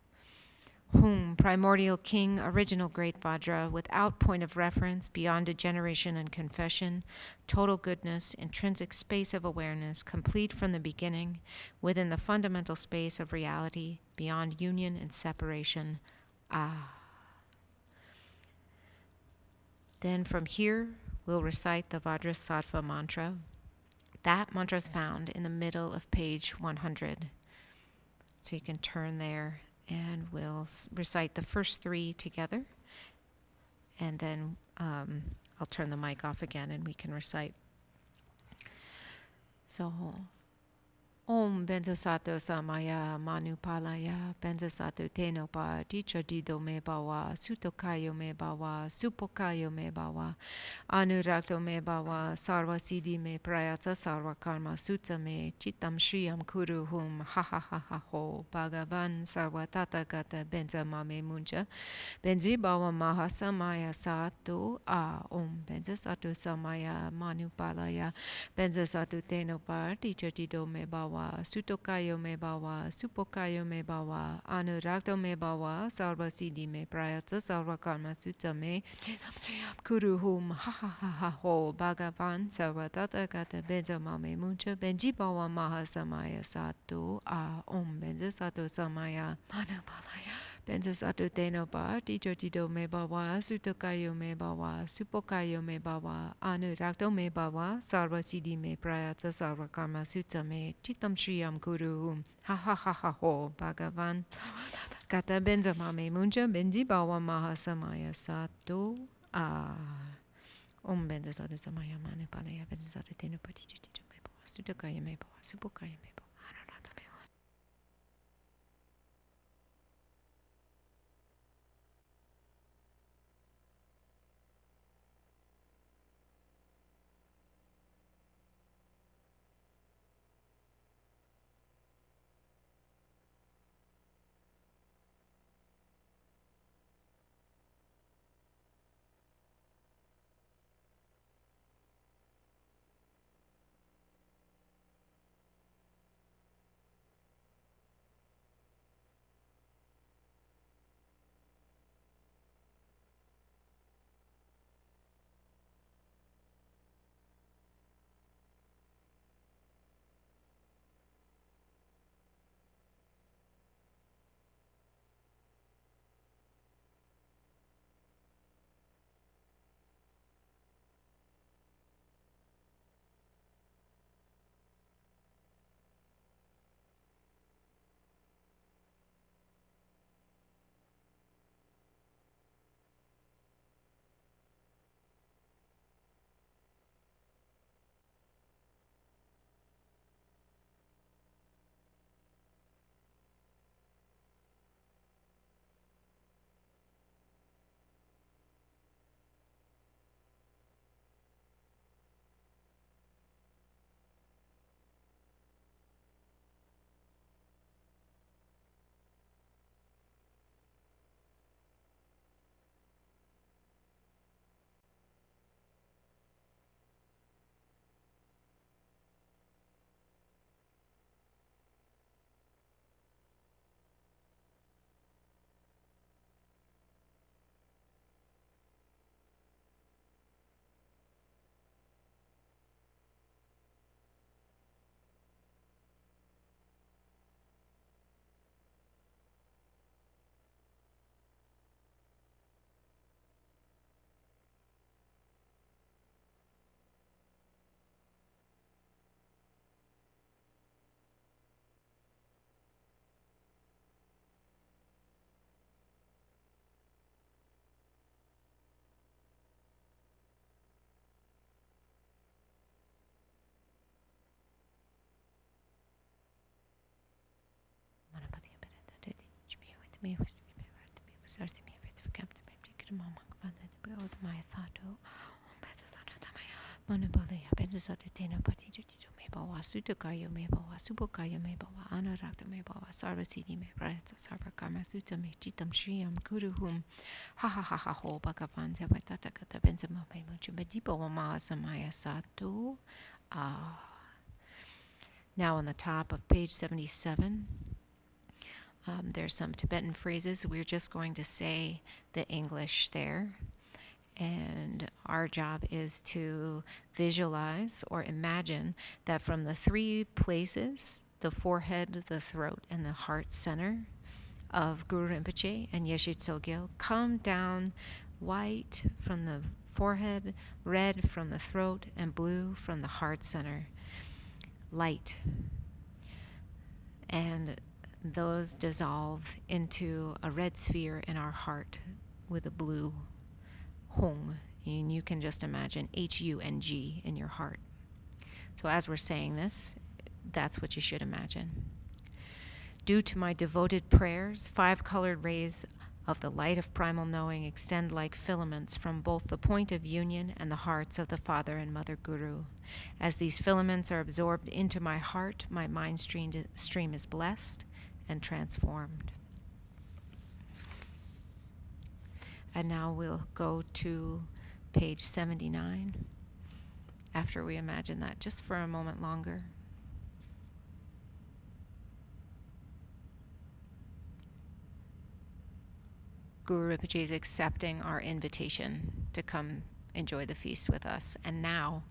Whom, primordial king, original great Vajra, without point of reference, beyond degeneration and confession, total goodness, intrinsic space of awareness, complete from the beginning, within the fundamental space of reality, beyond union and separation. Ah. Then from here, we'll recite the Vajra Saatva mantra. That mantra is found in the middle of page 100. So you can turn there. And we'll recite the first three together. And then I'll turn the mic off again and we can recite. So, Om Benza Sato Samaya Manu Palaya Benza Sato Tenopa Ticha Dido Me Bawa Sutokayo Me Bawa Supokayo Me Bawa Anurakto Me Bawa Sarva Siddhi Me Prayatsa Sarva Karma Sutta Me Chitam Shriyam Kuru Hum Ha Ha Ha Ha Ho Bhagavan Sarva Tata Gata Benza Mame Muncha Benzi Bawa Maha Samaya Sato Om Benza Sato Samaya Manu Palaya Benza Sato Tenopa Ticha Dido Me Bawa Sutokayo me bawa, supokayo me bawa, anurakto me bawa, sarva siddhi me prayatsa, sarva karma sutta me, kuru hum ha ha ha ha ho, bhagavan, sarva tata gata benza mame muncha, benji bawa maha samaya sato, om benza sato samaya, manu palaya. Benza sato teno pa, ticho tido me bawa, sutokayo me bawa, supokayo me bawa, anurakto me bawa, sarva siddhi me prayatsa, sarva karma sutta me, chitam shriyam kuru, ha ha ha ha ho, bhagavan, kata benza mame muncha, benji bawa maha samaya sato, Om Bendazada Samaya Mani Palaya Bendazada Tena Patiti Mebo, Sudakaya Mebo, Subukaya Mebo, Anarata Mebo. Manapati Beretta, me with me, was me, was thirsty me, with Captain Mama, with my thought. Manapati, Benzatina, Patiti, Meba, Sutakaya, Meba, Subukaya, Meba, Anarata, Meba, Sarvasiti, Meba, Sarvakama, Sutami, Chitam Shriam, Kuruhum, Ha ha ha ha ho, Bakavan, Tabataka, Benzama, Badipo, Samaya Sato. Now on the top of page 77, there's some Tibetan phrases. We're just going to say the English there. And our job is to visualize or imagine that from the three places, the forehead, the throat, and the heart center of Guru Rinpoche and Yeshe Tsogyal, come down white from the forehead, red from the throat, and blue from the heart center. Light. And those dissolve into a red sphere in our heart with a blue Hung, and you can just imagine H-U-N-G in your heart. So as we're saying this, that's what you should imagine. Due to my devoted prayers, 5 colored rays of the light of primal knowing extend like filaments from both the point of union and the hearts of the Father and Mother Guru. As these filaments are absorbed into my heart, my mind stream is blessed and transformed. And now we'll go to page 79 after we imagine that just for a moment longer. Guru Rinpoche is accepting our invitation to come enjoy the feast with us. And now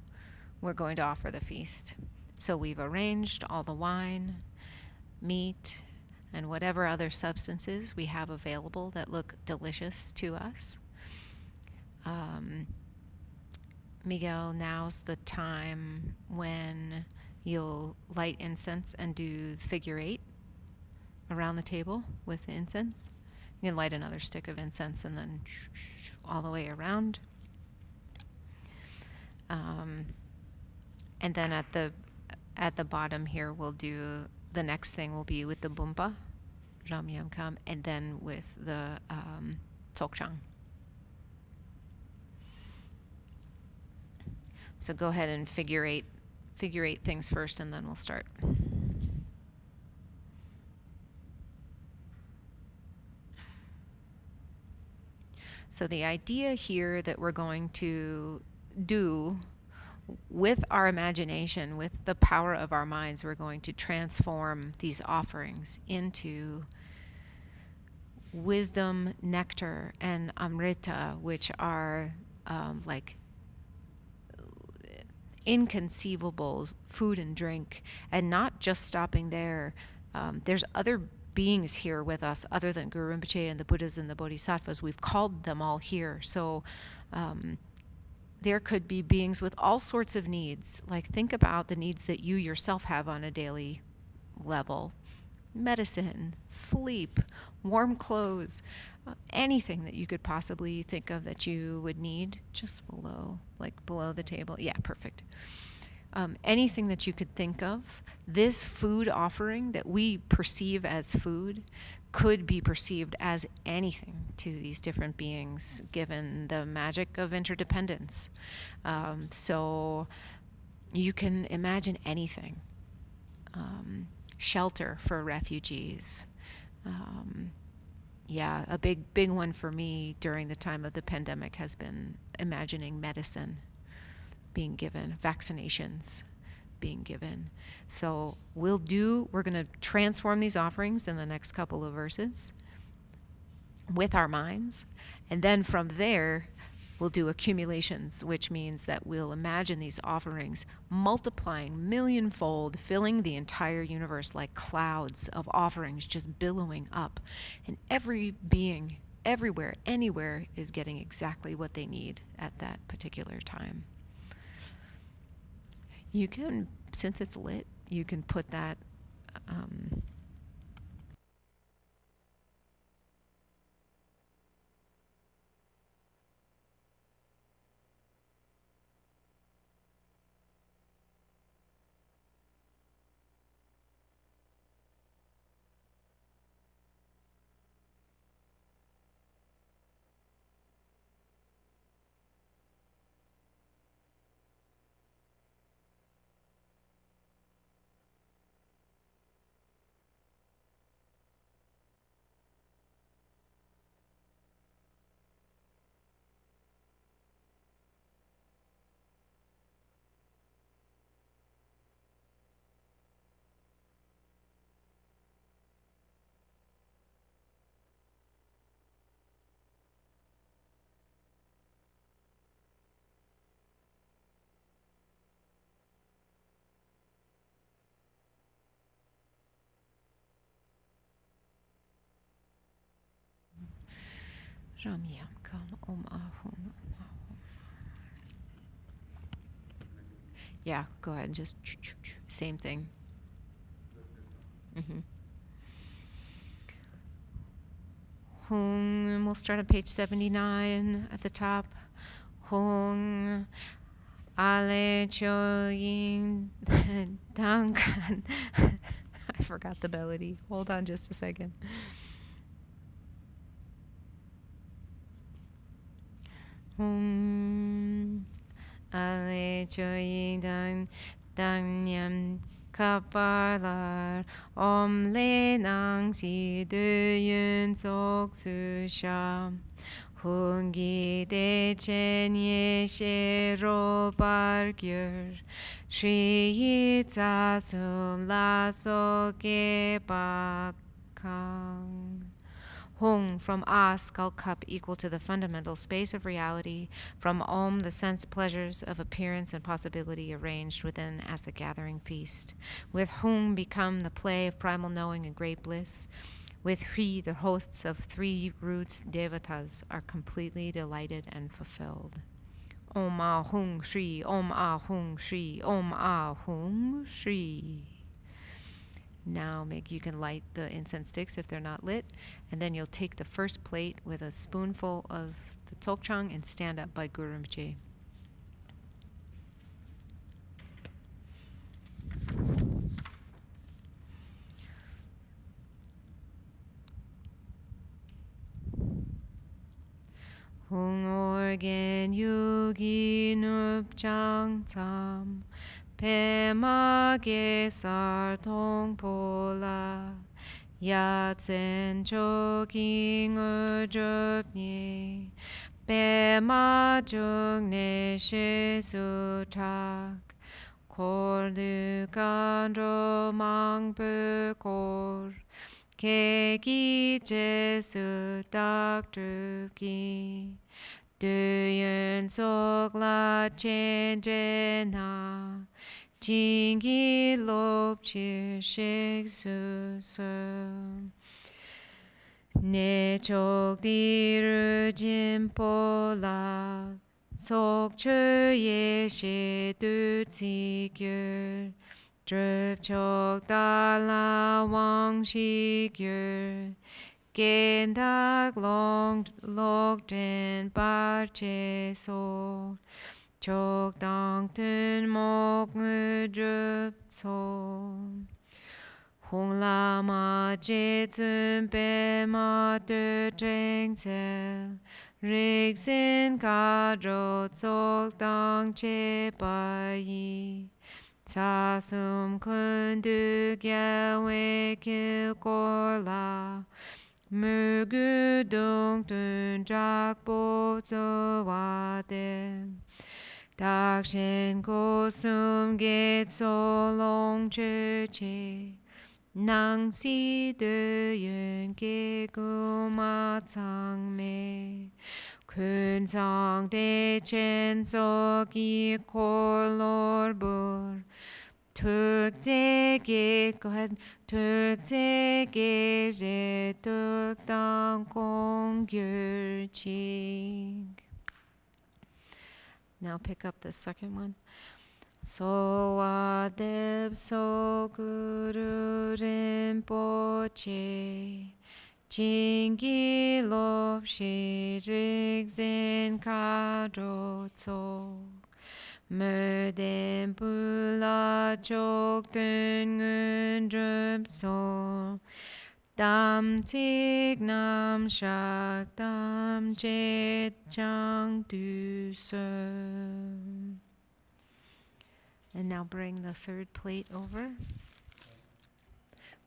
we're going to offer the feast. So we've arranged all the wine, meat, and whatever other substances we have available that look delicious to us. Miguel, now's the time when you'll light incense and do figure 8 around the table with the incense. You can light another stick of incense and then all the way around. And then at the bottom here, we'll do the next thing will be with the bumpa, ram yam kam, and then with the tsokchang. So go ahead and figure eight things first, and then we'll start. So the idea here that we're going to do with our imagination, with the power of our minds, we're going to transform these offerings into wisdom, nectar, and amrita, which are like inconceivable food and drink. And not just stopping there. There's other beings here with us other than Guru Rinpoche and the Buddhas and the Bodhisattvas. We've called them all here. So there could be beings with all sorts of needs. Like, think about the needs that you yourself have on a daily level. Medicine, sleep, warm clothes, anything that you could possibly think of that you would need, just below, like below the table. Yeah, perfect. Anything that you could think of, this food offering that we perceive as food could be perceived as anything to these different beings, given the magic of interdependence. So you can imagine anything. Shelter for refugees. Yeah, a big one for me during the time of the pandemic has been imagining medicine being given, vaccinations being given. So we're going to transform these offerings in the next couple of verses with our minds. And then from there, we'll do accumulations, which means that we'll imagine these offerings multiplying millionfold, filling the entire universe like clouds of offerings just billowing up. And every being, everywhere, anywhere, is getting exactly what they need at that particular time. You can, since it's lit, you can put that Ram Yam Kam Om Ahum. Yeah, go ahead and just same thing. Hung, we'll start on page 79 at the top. Hung Ale Choyin Dankan. I forgot the melody. Hold on just a second. Ale Choyin Danyam Kapalar Om Le Nang Si De Yun Sok Su Sham Hungi De Chen Ye She Ro Bar Gyur Shri Yi Tsa Sum La So Ge Ba Kang. Hung, from Ah, skull cup equal to the fundamental space of reality, from Om, the sense pleasures of appearance and possibility arranged within as the gathering feast. With Hung become the play of primal knowing and great bliss. With Hri, the hosts of three roots, devatas, are completely delighted and fulfilled. Om Ah Hung Shri, Om Ah Hung Shri, Om Ah Hung Shri. Now you can light the incense sticks if they're not lit, and then you'll take the first plate with a spoonful of the Tsokchang and stand up by Guru Rinpoche. Hung organ yugi nupchang tam pema gesar tong pola ya tsen choking ujupni pema jung ne she sutak kor du kandro mang pu kor Keki Jesu tak drugi Duyun sok la chen jena Jingi lop chir shik su su Ne chok diru jimpo la Sok chu ye she du tsi gyur Drup chok da la wang shi gyur Gen dak long lok den bar che so Chok dang tun mok ngu drup so Hong la ma je tun pe ma tu dreng zel Rig sin ka dro chok dang che pa yi Sasum kundu gyawe kil korla Mugu dung tun jak bo zo wade Dakshin kosum get so long che Nang si de yun ke gu ma tsang me Kun sang de chen so ki kor lor bur Tuk te ge, go ahead. Tuk te ge je tuk dang kong gyur ching. Now pick up the second one. So adeb so guru rinpoche Jingi lop shi rig zin kadro tsok Møden pula chok dun ngun drup sol Dam tik nam shak dam jet chang du sum. And now bring the third plate over.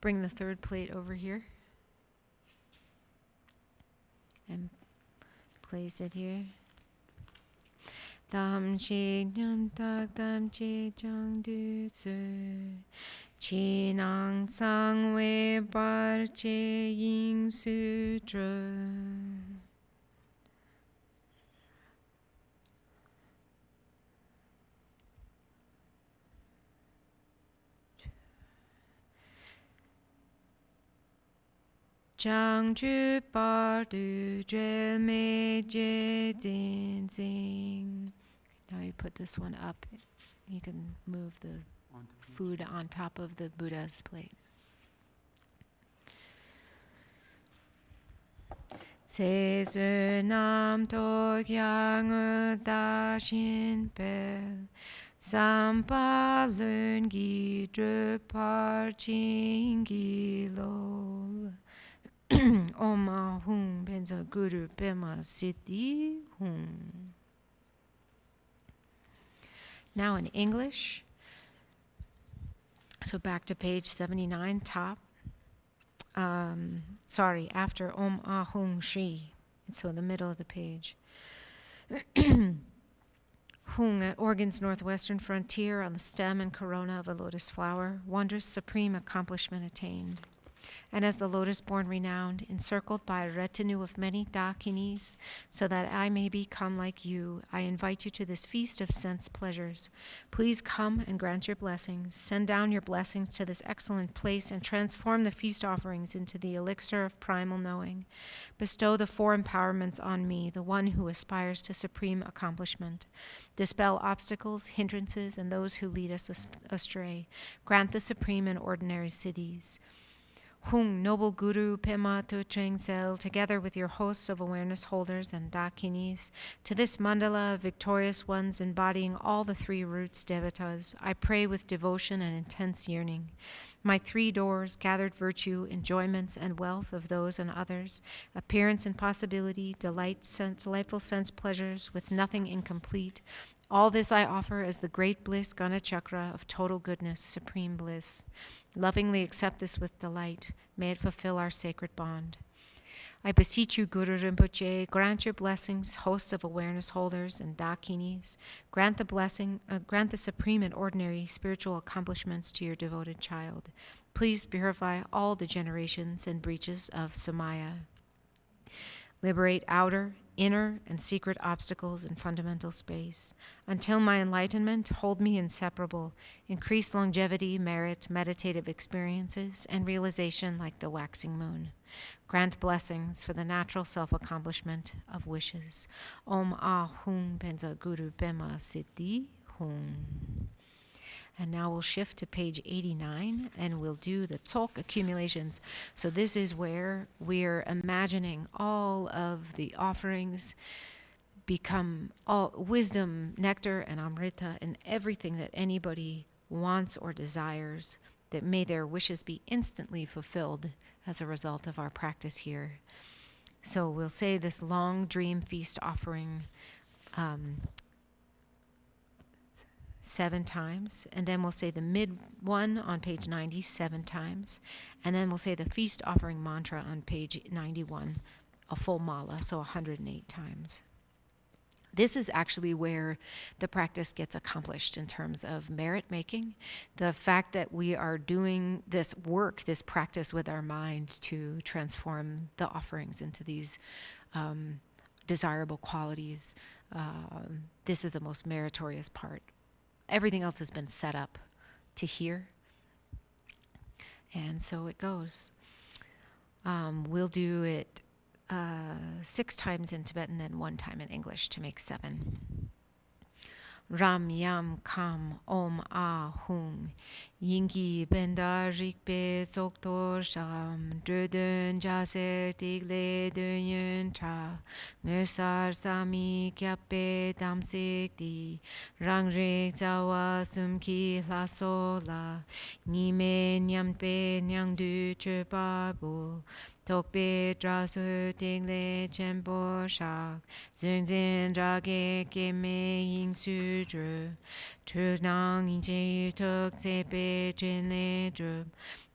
Bring the third plate over here. And place it here. Dam chi nyam tak dam chi chang du tsu Chi nang sang we bar che ying su dru Chang ju bar du dre me je din zing. Now you put this one up. You can move the food on top of the Buddha's plate. Se su nam tok yang da shin pel Sampa lun gi dru par ching gi lo Oma hung benza guru pema siddhi hung. Now in English. So back to page 79, top. After Om Ahung Shri. So in the middle of the page. Hung at organ's northwestern frontier on the stem and corona of a lotus flower. Wondrous supreme accomplishment attained. And as the lotus-born renowned, encircled by a retinue of many dakinis, so that I may become like you, I invite you to this feast of sense pleasures. Please come and grant your blessings. Send down your blessings to this excellent place and transform the feast offerings into the elixir of primal knowing. Bestow the four empowerments on me, the one who aspires to supreme accomplishment. Dispel obstacles, hindrances, and those who lead us astray. Grant the supreme and ordinary siddhis. Hung, noble Guru Pema Tutreng Sel, together with your hosts of awareness holders and dakinis, to this mandala of victorious ones embodying all the three roots devatas, I pray with devotion and intense yearning. My three doors, gathered virtue, enjoyments, and wealth of those and others, appearance and possibility, delightful sense pleasures with nothing incomplete, all this I offer as the great bliss, Gana Chakra, of total goodness, supreme bliss. Lovingly accept this with delight. May it fulfill our sacred bond. I beseech you, Guru Rinpoche, grant your blessings, hosts of awareness holders and dakinis. Grant the supreme and ordinary spiritual accomplishments to your devoted child. Please purify all degenerations and breaches of Samaya. Liberate outer, inner, and secret obstacles in fundamental space. Until my enlightenment, hold me inseparable. Increase longevity, merit, meditative experiences, and realization like the waxing moon. Grant blessings for the natural self-accomplishment of wishes. Om Ah Hung Penza Guru Pema Siddhi Hung. And now we'll shift to page 89 and we'll do the talk accumulations. So this is where we're imagining all of the offerings become all wisdom, nectar, and amrita, and everything that anybody wants or desires, that may their wishes be instantly fulfilled as a result of our practice here. So we'll say this long dream feast offering 7 times, and then we'll say the mid one on page 90 7 times, and then we'll say the feast offering mantra on page 91, a full mala, so 108 times. This is actually where the practice gets accomplished in terms of merit making. The fact that we are doing this work, this practice with our mind to transform the offerings into these desirable qualities, this is the most meritorious part. Everything else has been set up to hear. And so it goes. We'll do it 6 times in Tibetan and 1 time in English to make 7. Ram Yam Kam Om Ah Hung Yingi Benda Rikpe Soktor Sham Drödön Jaser Tigle Dönyen Cha Nösar Sami Kyape Damsik Di Rangrik Zawa Sumki Lasola Nime Nyampe Nyangdu Chöpabu Tokpe Drasu Tigle Chempo Shak Zungzin Drage Keme Ying Sudru Trunang Inche Tuk Sepe Chinle Drup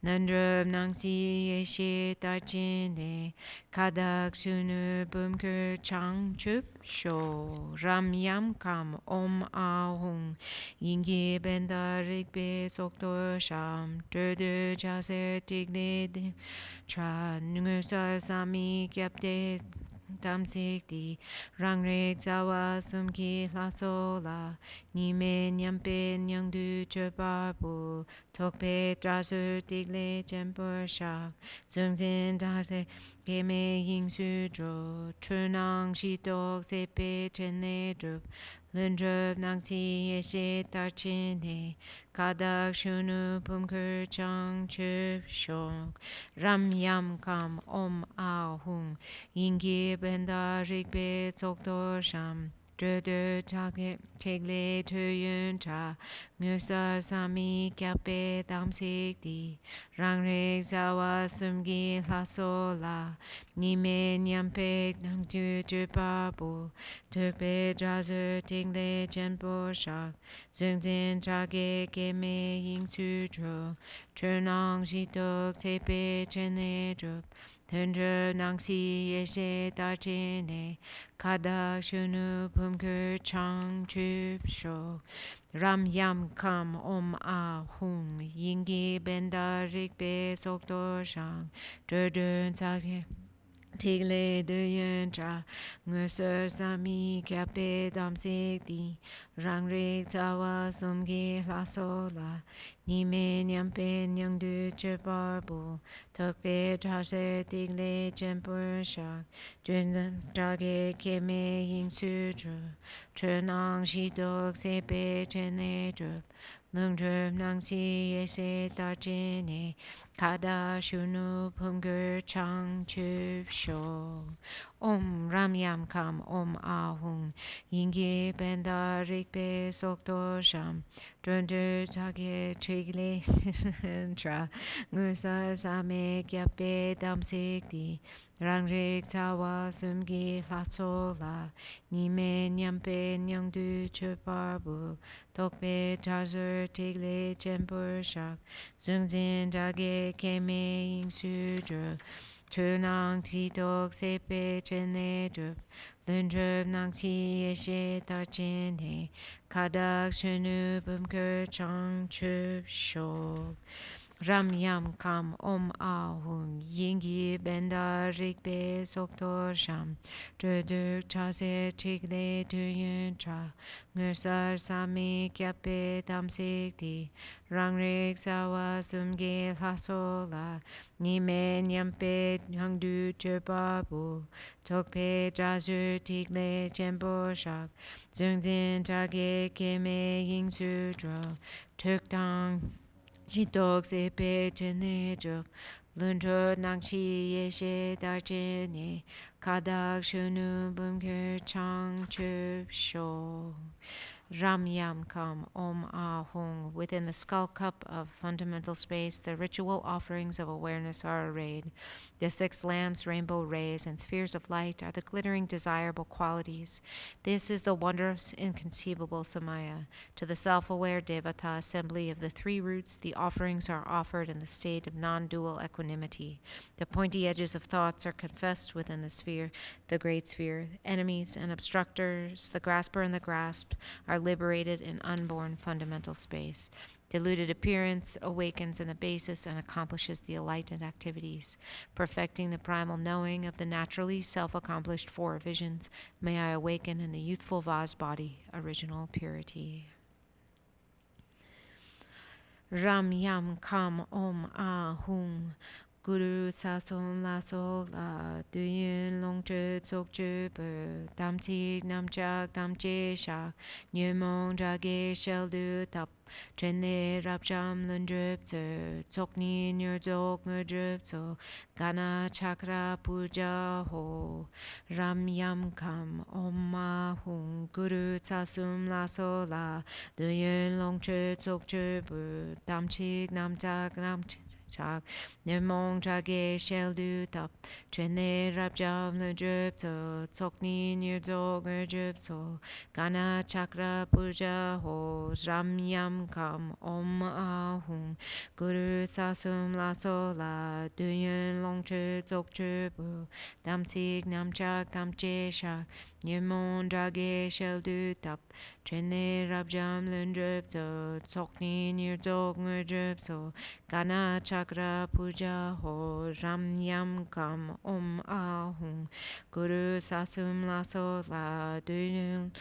Nandrup Nangsi Yeshe Tachinde Kadak Sunu Bumkur Chang Chup Sho Ram Yam Kam Om Ah Hung Yingi Benda Rikpe Soktor Sham Drödu Jaser Tigle Tra Nungusar Sami Kyapte Damsik Di Rangrik Zawa Sumki Lasola Nime Nyampe Nyangdu Chöpabu Tokpe Drasur Tigle Chempur Shak Zungzin Dase Keme Ying Sudro Trunang Shitok Sepe Chenle Drup Lundrup Nangsi Yeshe Tarchine Kadak Shunu Pumkur Chang Chup Shok Ram Yam Kam Om Ah Hung Yingi Benda Rikpe Tsoktor Sham Drödö Tegle Töyön Cha Ngusar Sami Kyape Damsik Di Rangrik Zawa Sumgi Lasola Nime Nyampe Nangju Jupabu Tukpe Drazu Tingle Chenpo Shak Zungzin Trage Keme Ying Sudro Trunang Shitok Tepe Chenle Drup Tundra Nangsi Yeshe Tarchine Kadak Shunu Pumkur Chang Chup Shok Ram Yam Kam Om Ah Hung Yingi Benda Rikbe Sokdo Shang Durdun Sakhe Tigle de yen cha ngusur sami kyape damsik di rang rik tawa sumgi laso la nime nyampe nyang du chebar bu tokpe trase tigle chempur shak dun drage keme yin su dru chunang shidok sepe chene drup lung drup nang si yese tar chene kada shunu pungur chang chup sho Om Ram Yam Kam Om Ahung Yingi Benda Rikpe Sokdo Sham Drundu Tage Trigle Tra Ngusar Same Gyape Damsik Di Rang Rik Tawa Sumgi Latso La Nime Nyampe Nyangdu Chuparbu Tokpe Tazur Tigle Chempur Shak Zungzin Dage Keme Ying Sudra Tunang ti dog sepe chene drup lundrup nang ti yeshe tar chene kadak shenu bumker chang chup shok Ram Yam Kam Om Ahung Yingi Benda Rikbe Soktor Sham Durduk Chase Chigle Tuyun Tra Ngursar Sami Kyape Damsik Di Rang Rik Sawa Sumge Laso La Nime Nyampe Hangdu Chepabu Tokpe Jazur Tigle Chempo Shak Zungzin Tage Keme Ying Sudra Tuk Jidok sepe chene jok lundro nangchi yeshe dar chene kadak shunu bumker chang chup sho Ram Yam Kam Om Ah Hung. Within the skull cup of fundamental space, the ritual offerings of awareness are arrayed. The 6 lamps, rainbow rays, and spheres of light are the glittering desirable qualities. This is the wondrous, inconceivable Samaya. To the self-aware Devata assembly of the 3 roots, the offerings are offered in the state of non-dual equanimity. The pointy edges of thoughts are confessed within the sphere, the great sphere. Enemies and obstructors, the grasper and the grasped, are liberated in unborn fundamental space. Diluted appearance awakens in the basis and accomplishes the enlightened activities, perfecting the primal knowing of the naturally self-accomplished 4 visions. May I awaken in the youthful vase body, original purity. Ram Yam Kam Om Ah Hung Guru Sasom La So La Duyun Long Chu Tsok Chu Bu Dam Tig Nam Chak Dam Che Shak Nyumong Jage Shel Du Tap Trene Rap Jam Lun Drup Tsu Tsok Ni Nyur Dzok Ngur Drup Tsu Gana Chakra Puja Ho Ram Yam Kam Om Ma Hung Guru Sasom La So La Duyun Long Chu Tsok Chu Bu Dam Tig Nam Chak Nam Chak Nirmong Chage Shel Du Tap Trene Rap Jam Le Drup So Tsok Ni Nyur Dzok Ngur Drup So Gana Chakra Puja Ho Ram Yam Kam Om Ah Hung Guru Sasum La So La Duyun Long Chu Tsok Chu Bu Dam Sik Nam Chak Dam Che Shak Nirmong Chage Shel Du Tap Trene Rap Jam Le Drup So Tsok Ni Nyur Dzok Ngur Drup So Gana Chakra Puja Ho Ram Yam Kam Om Ah Hung Guru Sasum La So La Duyun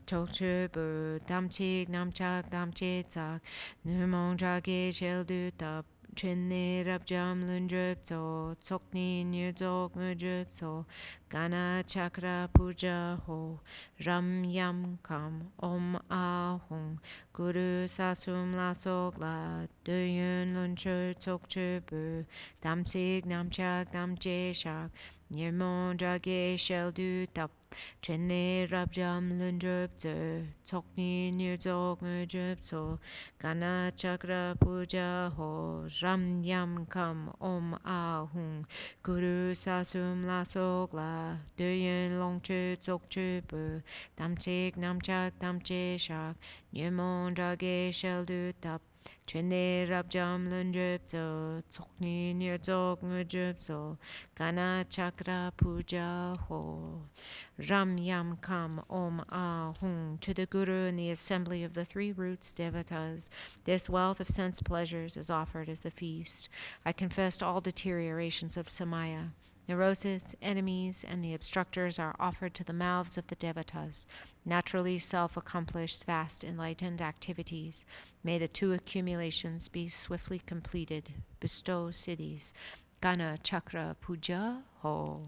Chok Chu Bu Dam Chik Nam Chak Dam Che Tsak Numong Chage Shel Du Tap Trene Rap Jam Lun Drup So Tsok Ni Nyur Dzok Ngur Drup So Gana Chakra Puja Ho Ram Yam Kam Om Ah Hung Guru Sasum La Sok La Duyun Lun Chu Tsok Chu Bu Dam Sik Nam Chak Dam Che Shak Nirmong Jage Shel Du Tap Trene Rap Jam Lun Drup Tsu Tsok Ni Nyur Dzok Ngur Drup So Gana Chakra Puja Ho Ram Yam Kam Om Ah Hung Guru Sasum La Sok La Duyun Long Chu Tsok Chu Bu Dam Sik Nam Chak Dam Che Shak Nirmong Jage Shel Du Tap Chende rabjam lunjepso, tsokni nirzok ngujepso, Gana chakra puja ho. Ram yam kam om ah hung. To the Guru in the assembly of the three roots devatas, this wealth of sense pleasures is offered as the feast. I confessed all deteriorations of Samaya. Neurosis, enemies, and the obstructors are offered to the mouths of the devatas, naturally self-accomplished, vast, enlightened activities. May the two accumulations be swiftly completed. Bestow cities. Gana Chakra Puja Ho.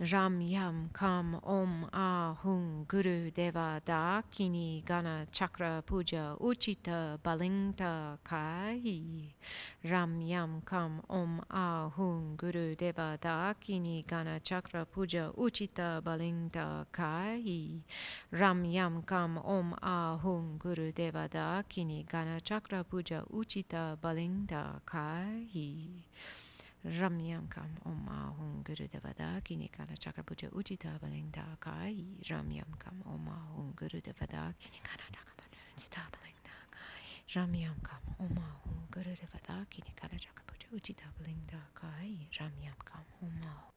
Ram Yam Kam Om Ah Hung Guru Deva Dakini Gana Chakra Puja Uchita Balingta Kai. Ram Yam Kam Om Ah Hung Guru Deva Dakini Gana Chakra Puja Uchita Balingta Kai. Ram Yam Kam Om Ah Hung Guru Deva Dakini Gana Chakra Puja Uchita Balingta Kai. Ramyam kam om ahum guru devada kini kana chakra puja uchita balingda kai. Ramyam kam om ahum guru devada kini kana chakra puja uchita balingda kai. Ramyam kam om ahum guru devada kini kana chakra puja uchita balingda kai. Ramyam kam om ahum.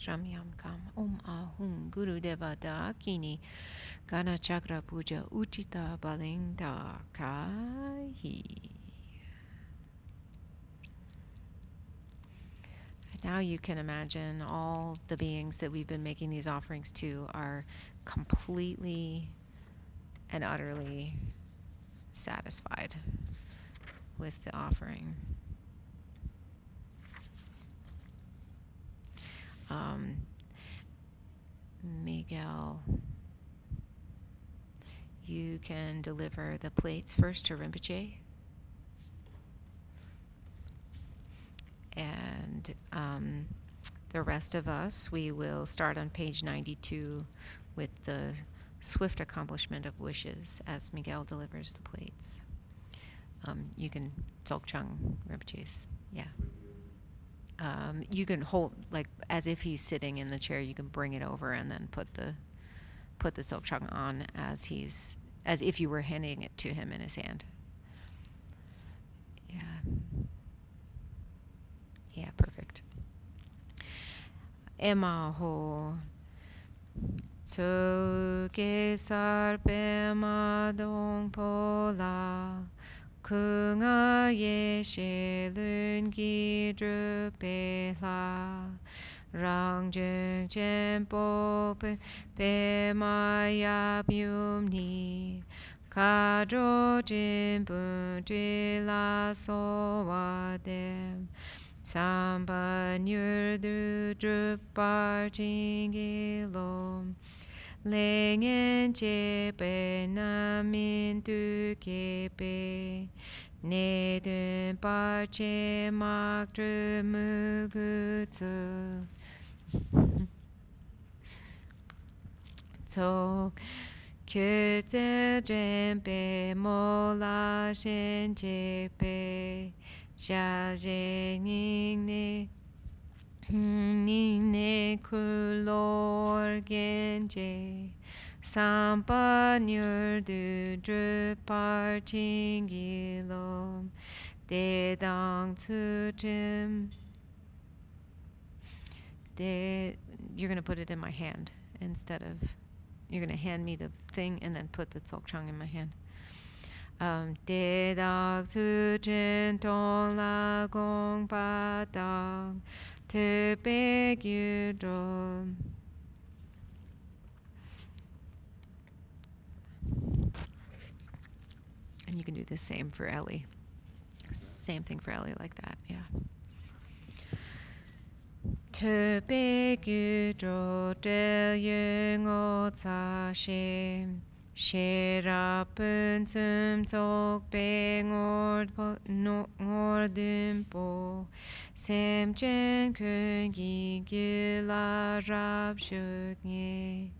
Ramyam Kam Om Ahum Guru Deva Dakini Gana Chakra Puja Uchita Balinda Kai. Now you can imagine all the beings that we've been making these offerings to are completely and utterly satisfied with the offering. Miguel, you can deliver the plates first to Rinpoche, and the rest of us, we will start on page 92 with the swift accomplishment of wishes as Miguel delivers the plates. You can Dzogchen Rinpoche's, yeah. You can hold, like, as if he's sitting in the chair, you can bring it over and then put the Dzogchen on as if you were handing it to him in his hand. Yeah, perfect. Emma ho Tsoge sarpe ma dong po la Kunga ye she lun gi dru pe la Rang jung chen po pe ma yap yum ni Ka dro jin bun dri la so wa dem Samba nyur du dru par jingi lom Lengen che pe na min tu ke pe Ne dun par che mak dru mu gu tsu Tsok kyu tse dren pe mo la shen che pe Sha je ning ne kulor genje Sampa nyur du dru par chingi lom De dang tsu jim You're going to put it in my hand instead of, you're going to hand me the thing and then put the Dzogchen in my hand. De dag tu jin tong la gong pa dang tu pe gyu do. And you can do the same for Ellie. Same thing for Ellie, like that, yeah. Tu pe gyu do del yung o tsa shim. She ra pun tsum tsok pe ngor dun po Sem chen kun gi gyu la rab shuk nye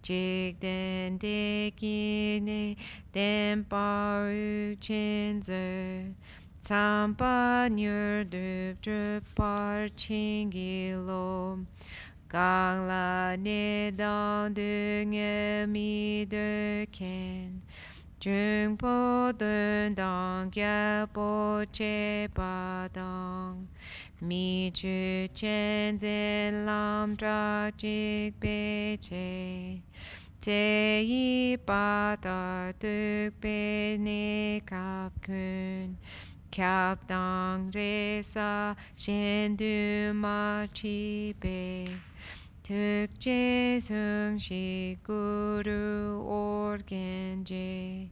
Jik den de ki ne den par u chen zer Tsampa nyur drup drup par chingi lom Gang la ne dang du nge mi de ken Jung po dun dang ya po che pa dang Mi chu chen zen lam dra jik pe che Te yi pa tar tuk pe ne kap kun Kap dang re sa shen du ma chi pe Tuk je sung shi guru organ je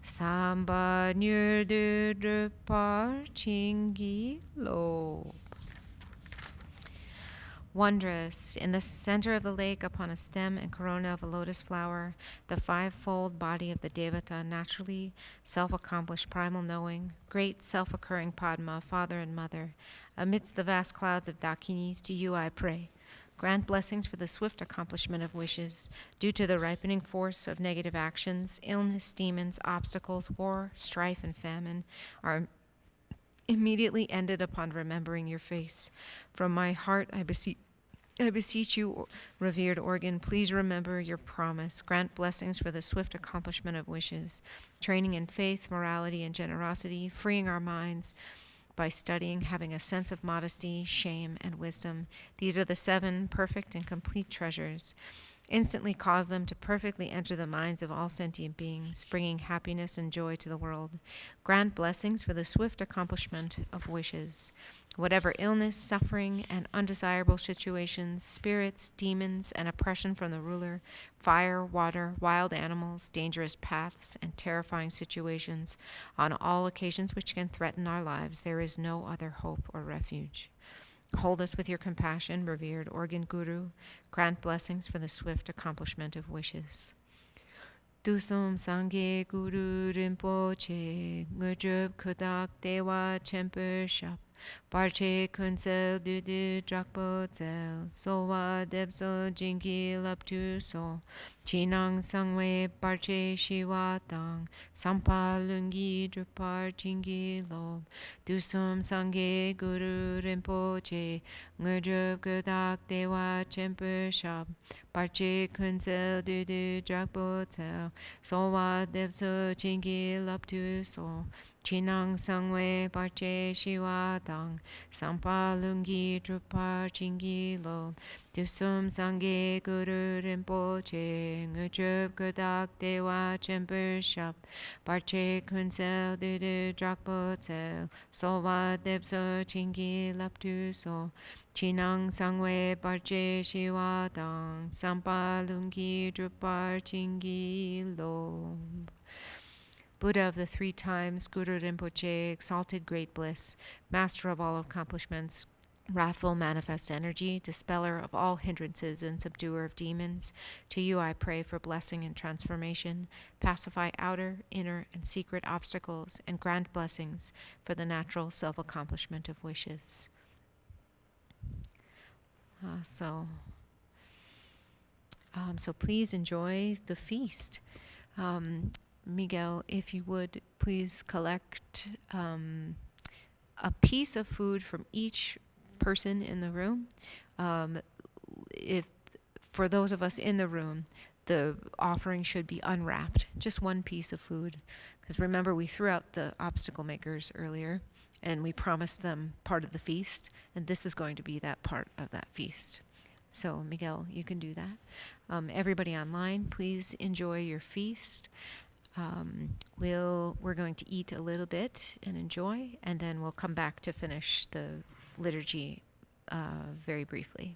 Samba nyur du drupar chingi lo. Wondrous, in the center of the lake upon a stem and corona of a lotus flower, the fivefold body of the Devata, naturally self-accomplished primal knowing, great self-occurring Padma, father and mother, amidst the vast clouds of Dakinis, to you I pray. Grant blessings for the swift accomplishment of wishes, due to the ripening force of negative actions, illness, demons, obstacles, war, strife, and famine are immediately ended upon remembering your face. From my heart I beseech you, revered organ, please remember your promise. Grant blessings for the swift accomplishment of wishes, training in faith, morality, and generosity, freeing our minds, by studying, having a sense of modesty, shame, and wisdom. These are the 7 perfect and complete treasures. Instantly cause them to perfectly enter the minds of all sentient beings, bringing happiness and joy to the world. Grant blessings for the swift accomplishment of wishes. Whatever illness, suffering, and undesirable situations, spirits, demons, and oppression from the ruler, fire, water, wild animals, dangerous paths, and terrifying situations, on all occasions which can threaten our lives, there is no other hope or refuge. Hold us with your compassion, revered Organ Guru. Grant blessings for the swift accomplishment of wishes. Dusum Sangye Guru Rinpoche, Ngujub Kudak Dewa Chemper Shap, Barche Kunsel Dudu Drakpo Zel, Sowa Debso Jingi Laptu So, Chinang Sangwe Barche Shiwa Tang, Sampa Lungi Drupar Jingi Lob, Dusum Sangye Guru Rinpoche, Ngujub Kudak Dewa Chemper Shap, Barche Kunsel Dudu Drakpo Zel, Sowa Debso Jingi Laptu So, Chinang Sangwe Barche Shiwa Dang, Sampa Lungi Drupar Jingi Lo, Dusum Sangye Guru Rinpoche, Ngujub Kudak Dewa Chemper Shap, Barche Kunsel Dudu Drakpo Zel, Sowa Debso Jingi Laptu So, Chinang Sangwe Barche Shiwa Dang, Sampa Lungi Drupar Jingi Lo. Buddha of the 3 times, Guru Rinpoche, exalted great bliss, master of all accomplishments, wrathful manifest energy, dispeller of all hindrances and subduer of demons, to you I pray for blessing and transformation, pacify outer, inner, and secret obstacles, and grant blessings for the natural self-accomplishment of wishes. So please enjoy the feast. Miguel, if you would please collect a piece of food from each person in the room. If for those of us in the room, the offering should be unwrapped, just one piece of food. Because remember, we threw out the obstacle makers earlier, and we promised them part of the feast, and this is going to be that part of that feast. So, Miguel, you can do that. Everybody online, please enjoy your feast. We're going to eat a little bit and enjoy, and then we'll come back to finish the liturgy very briefly.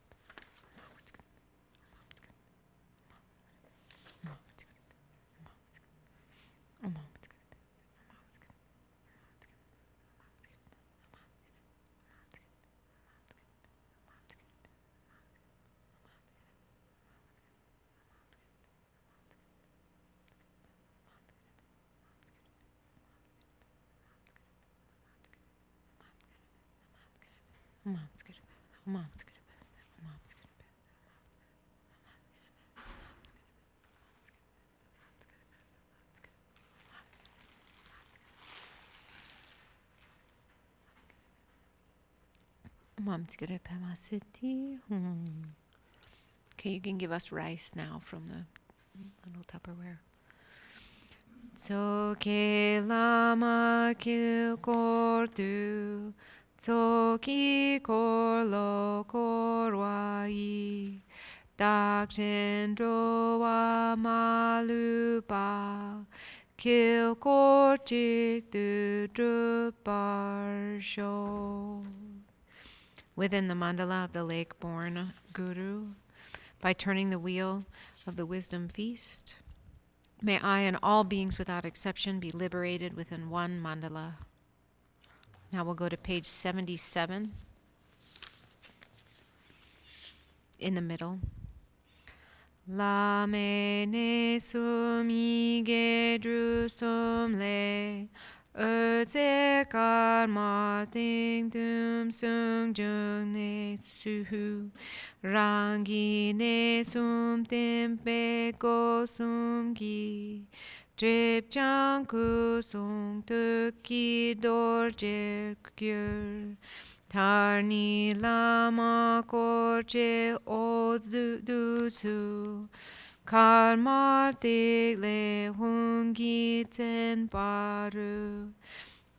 Okay, you can give us rice now from the little Tupperware. Tsoke lama kil kortu, tsoki korlo korwai, dakchen dowa malupa, kil korchik du druparsho. Within the mandala of the lake-born Guru, by turning the wheel of the wisdom feast, may I and all beings without exception be liberated within one mandala. Now we'll go to page 77 in the middle. La me ne sum ige dru sum le Öze karma ting dum sung jung ne suhu rangi ne sum tempe go sum gi drip jang ku sung tuki dorje gyur tarni lama korje ozu duzu Karmar le hungi ten paru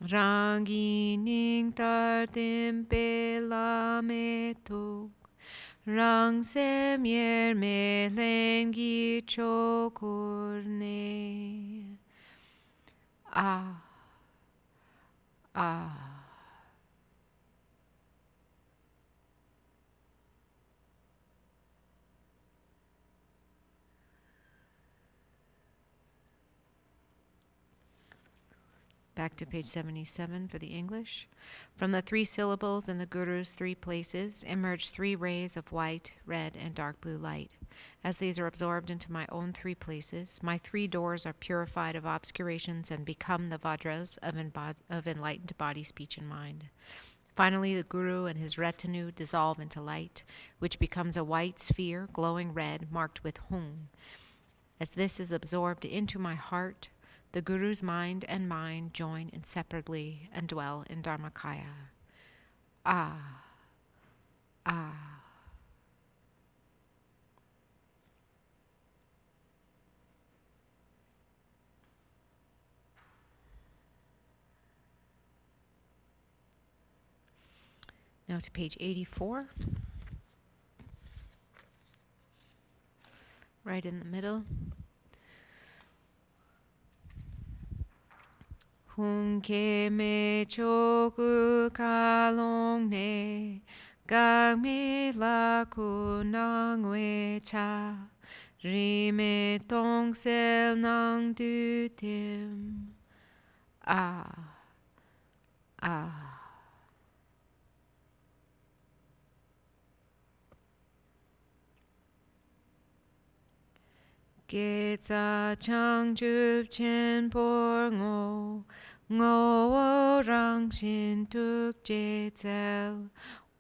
rangi ning tar tempe la me tuk rang se mier me lengi chokurne. Ah, ah. Back to page 77 for the English. From the 3 syllables in the Guru's 3 places emerge 3 rays of white, red, and dark blue light. As these are absorbed into my own 3 places, my 3 doors are purified of obscurations and become the Vajras of enlightened body, speech, and mind. Finally, the Guru and his retinue dissolve into light, which becomes a white sphere, glowing red, marked with Hum. As this is absorbed into my heart, the Guru's mind and mine join inseparably and dwell in Dharmakaya. Ah, ah. Now to page 84. right in the middle. Hunke me choku kalong ne gang me la kunang we cha rime tong sel nang du tim ah ah. Ge za chang jup chen por ngo ngo rang xin tuk je zel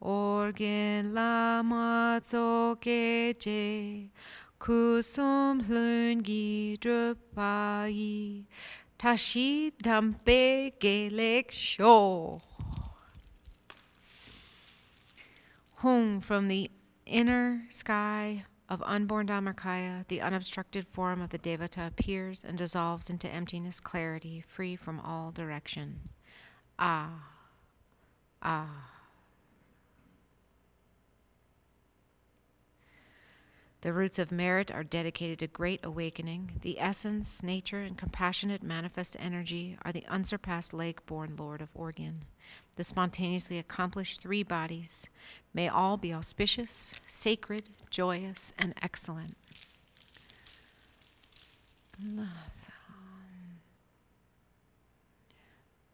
organ la ma zo ge je kusum hlun gi drup pa yi tashi dampe ge lek sho. Home from the inner sky of unborn Dharmakaya, the unobstructed form of the Devata appears and dissolves into emptiness, clarity, free from all direction. Ah, ah. The roots of merit are dedicated to great awakening. The essence, nature, and compassionate manifest energy are the unsurpassed lake-born Lord of Organ. The spontaneously accomplished three bodies may all be auspicious, sacred, joyous, and excellent.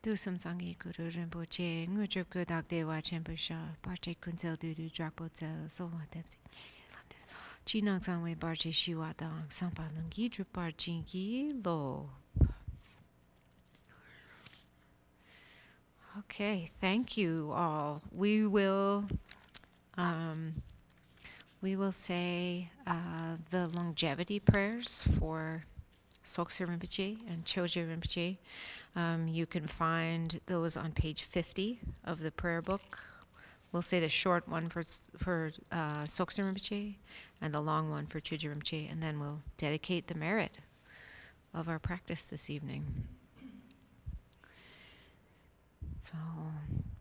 Dusum sangi guru Rinpoche, ngujup gudak dewa chempusha, parche kunsel dudu drakpo zel, sowa tepsi. Chinang sangwe barche shiwa dang, sampa lungi drup barchinki lo. Okay, thank you all. We will say the longevity prayers for Soksa Rinpoche and Choji Rinpoche. You can find those on page 50 of the prayer book. We'll say the short one for Soksa Rinpoche and the long one for Choji Rinpoche, and then we'll dedicate the merit of our practice this evening. So,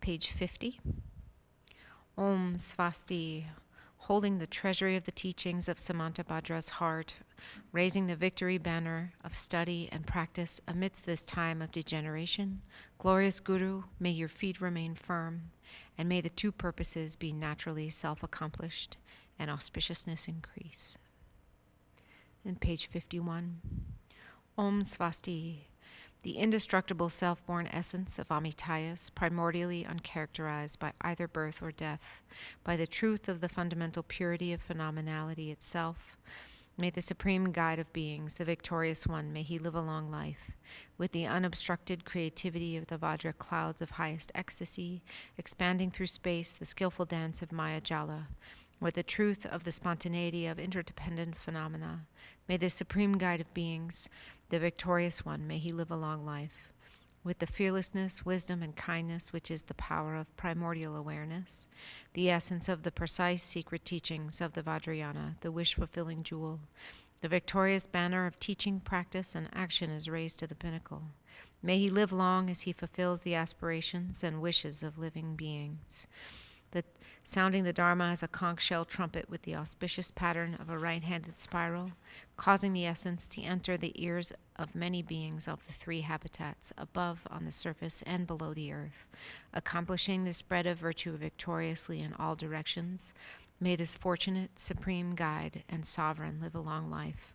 page 50. Om Svasti, holding the treasury of the teachings of Samantabhadra's heart, raising the victory banner of study and practice amidst this time of degeneration. Glorious Guru, may your feet remain firm, and may the two purposes be naturally self-accomplished and auspiciousness increase. And page 51. Om Svasti, the indestructible self-born essence of Amitayas, primordially uncharacterized by either birth or death, by the truth of the fundamental purity of phenomenality itself. May the supreme guide of beings, the victorious one, may he live a long life, with the unobstructed creativity of the Vajra clouds of highest ecstasy, expanding through space the skillful dance of Maya Jala, with the truth of the spontaneity of interdependent phenomena. May the supreme guide of beings, the victorious one, may he live a long life, with the fearlessness, wisdom, and kindness which is the power of primordial awareness, the essence of the precise secret teachings of the Vajrayana, the wish-fulfilling jewel. The victorious banner of teaching, practice, and action is raised to the pinnacle. May he live long as he fulfills the aspirations and wishes of living beings. Sounding the Dharma as a conch shell trumpet with the auspicious pattern of a right-handed spiral, causing the essence to enter the ears of many beings of the three habitats, above on the surface and below the earth, accomplishing the spread of virtue victoriously in all directions. May this fortunate, supreme guide and sovereign live a long life.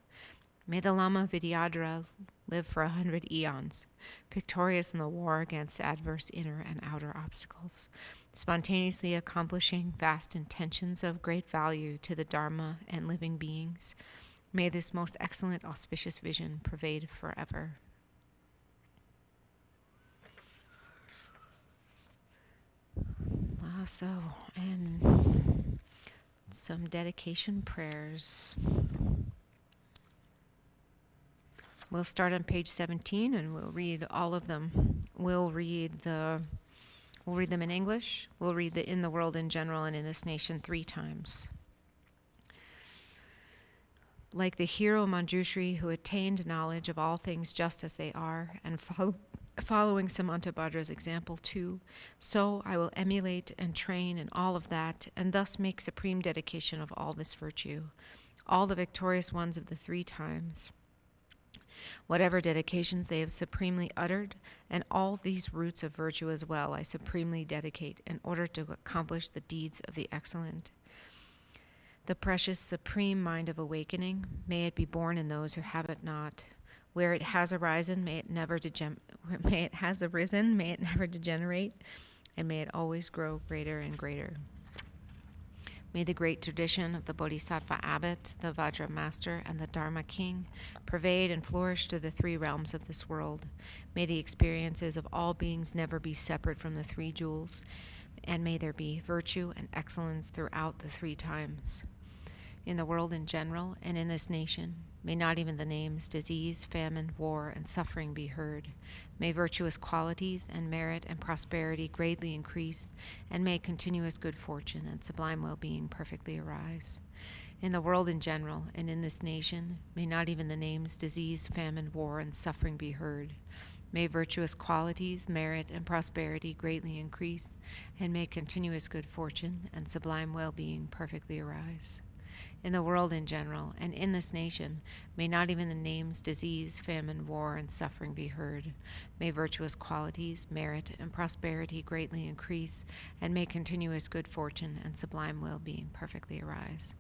May the Lama Vidyadhara live for 100 eons, victorious in the war against adverse inner and outer obstacles, spontaneously accomplishing vast intentions of great value to the Dharma and living beings. May this most excellent auspicious vision pervade forever. And some dedication prayers. We'll start on page 17 and we'll read all of them. We'll read them in English. We'll read the In the World in General and In This Nation 3 times. Like the hero Manjushri who attained knowledge of all things just as they are and following Samantabhadra's example too, so I will emulate and train in all of that and thus make supreme dedication of all this virtue. all the victorious ones of the 3 times, whatever dedications they have supremely uttered, and all these roots of virtue as well I supremely dedicate in order to accomplish the deeds of the excellent. The precious supreme mind of awakening, may it be born in those who have it not. Where it has arisen, may it never may it never degenerate, and may it always grow greater and greater. May the great tradition of the Bodhisattva abbot, the Vajra master, and the Dharma king pervade and flourish through the 3 realms of this world. May the experiences of all beings never be separate from the 3 jewels, and may there be virtue and excellence throughout the 3 times. In the world in general, and in this nation, may not even the names disease, famine, war, and suffering be heard. May virtuous qualities and merit and prosperity greatly increase, and may continuous good fortune and sublime well-being perfectly arise. In the world in general, and in this nation, may not even the names disease, famine, war, and suffering be heard. May virtuous qualities, merit, and prosperity greatly increase, and may continuous good fortune and sublime well-being perfectly arise. In the world in general, and in this nation, may not even the names disease, famine, war, and suffering be heard. May virtuous qualities, merit, and prosperity greatly increase, and may continuous good fortune and sublime well-being perfectly arise.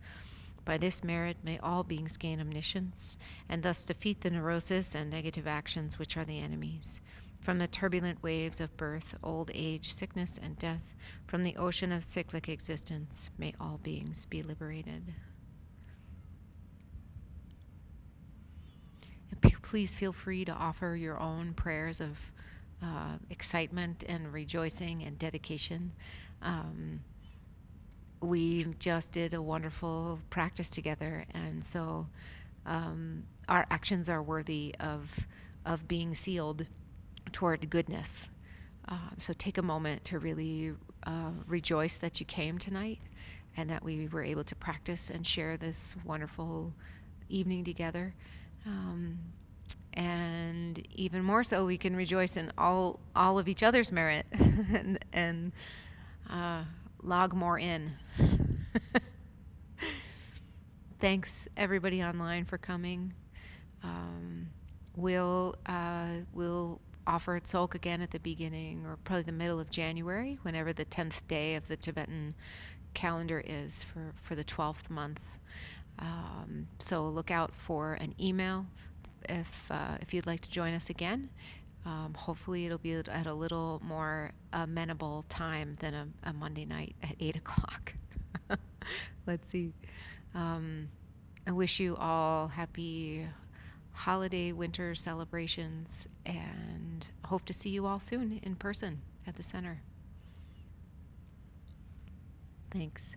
By this merit may all beings gain omniscience, and thus defeat the neurosis and negative actions which are the enemies. From the turbulent waves of birth, old age, sickness, and death, from the ocean of cyclic existence, may all beings be liberated. Please feel free to offer your own prayers of excitement and rejoicing and dedication. We just did a wonderful practice together, and so our actions are worthy of being sealed toward goodness. So take a moment to really rejoice that you came tonight and that we were able to practice and share this wonderful evening together. And even more so, we can rejoice in all of each other's merit and log more in. Thanks everybody online for coming. We'll offer Tsok again at the beginning, or probably the middle of January, whenever the 10th day of the Tibetan calendar is for the 12th month. So look out for an email if you'd like to join us again. Hopefully it'll be at a little more amenable time than a Monday night at 8 o'clock. Let's see. I wish you all happy holiday winter celebrations, and hope to see you all soon in person at the center. Thanks.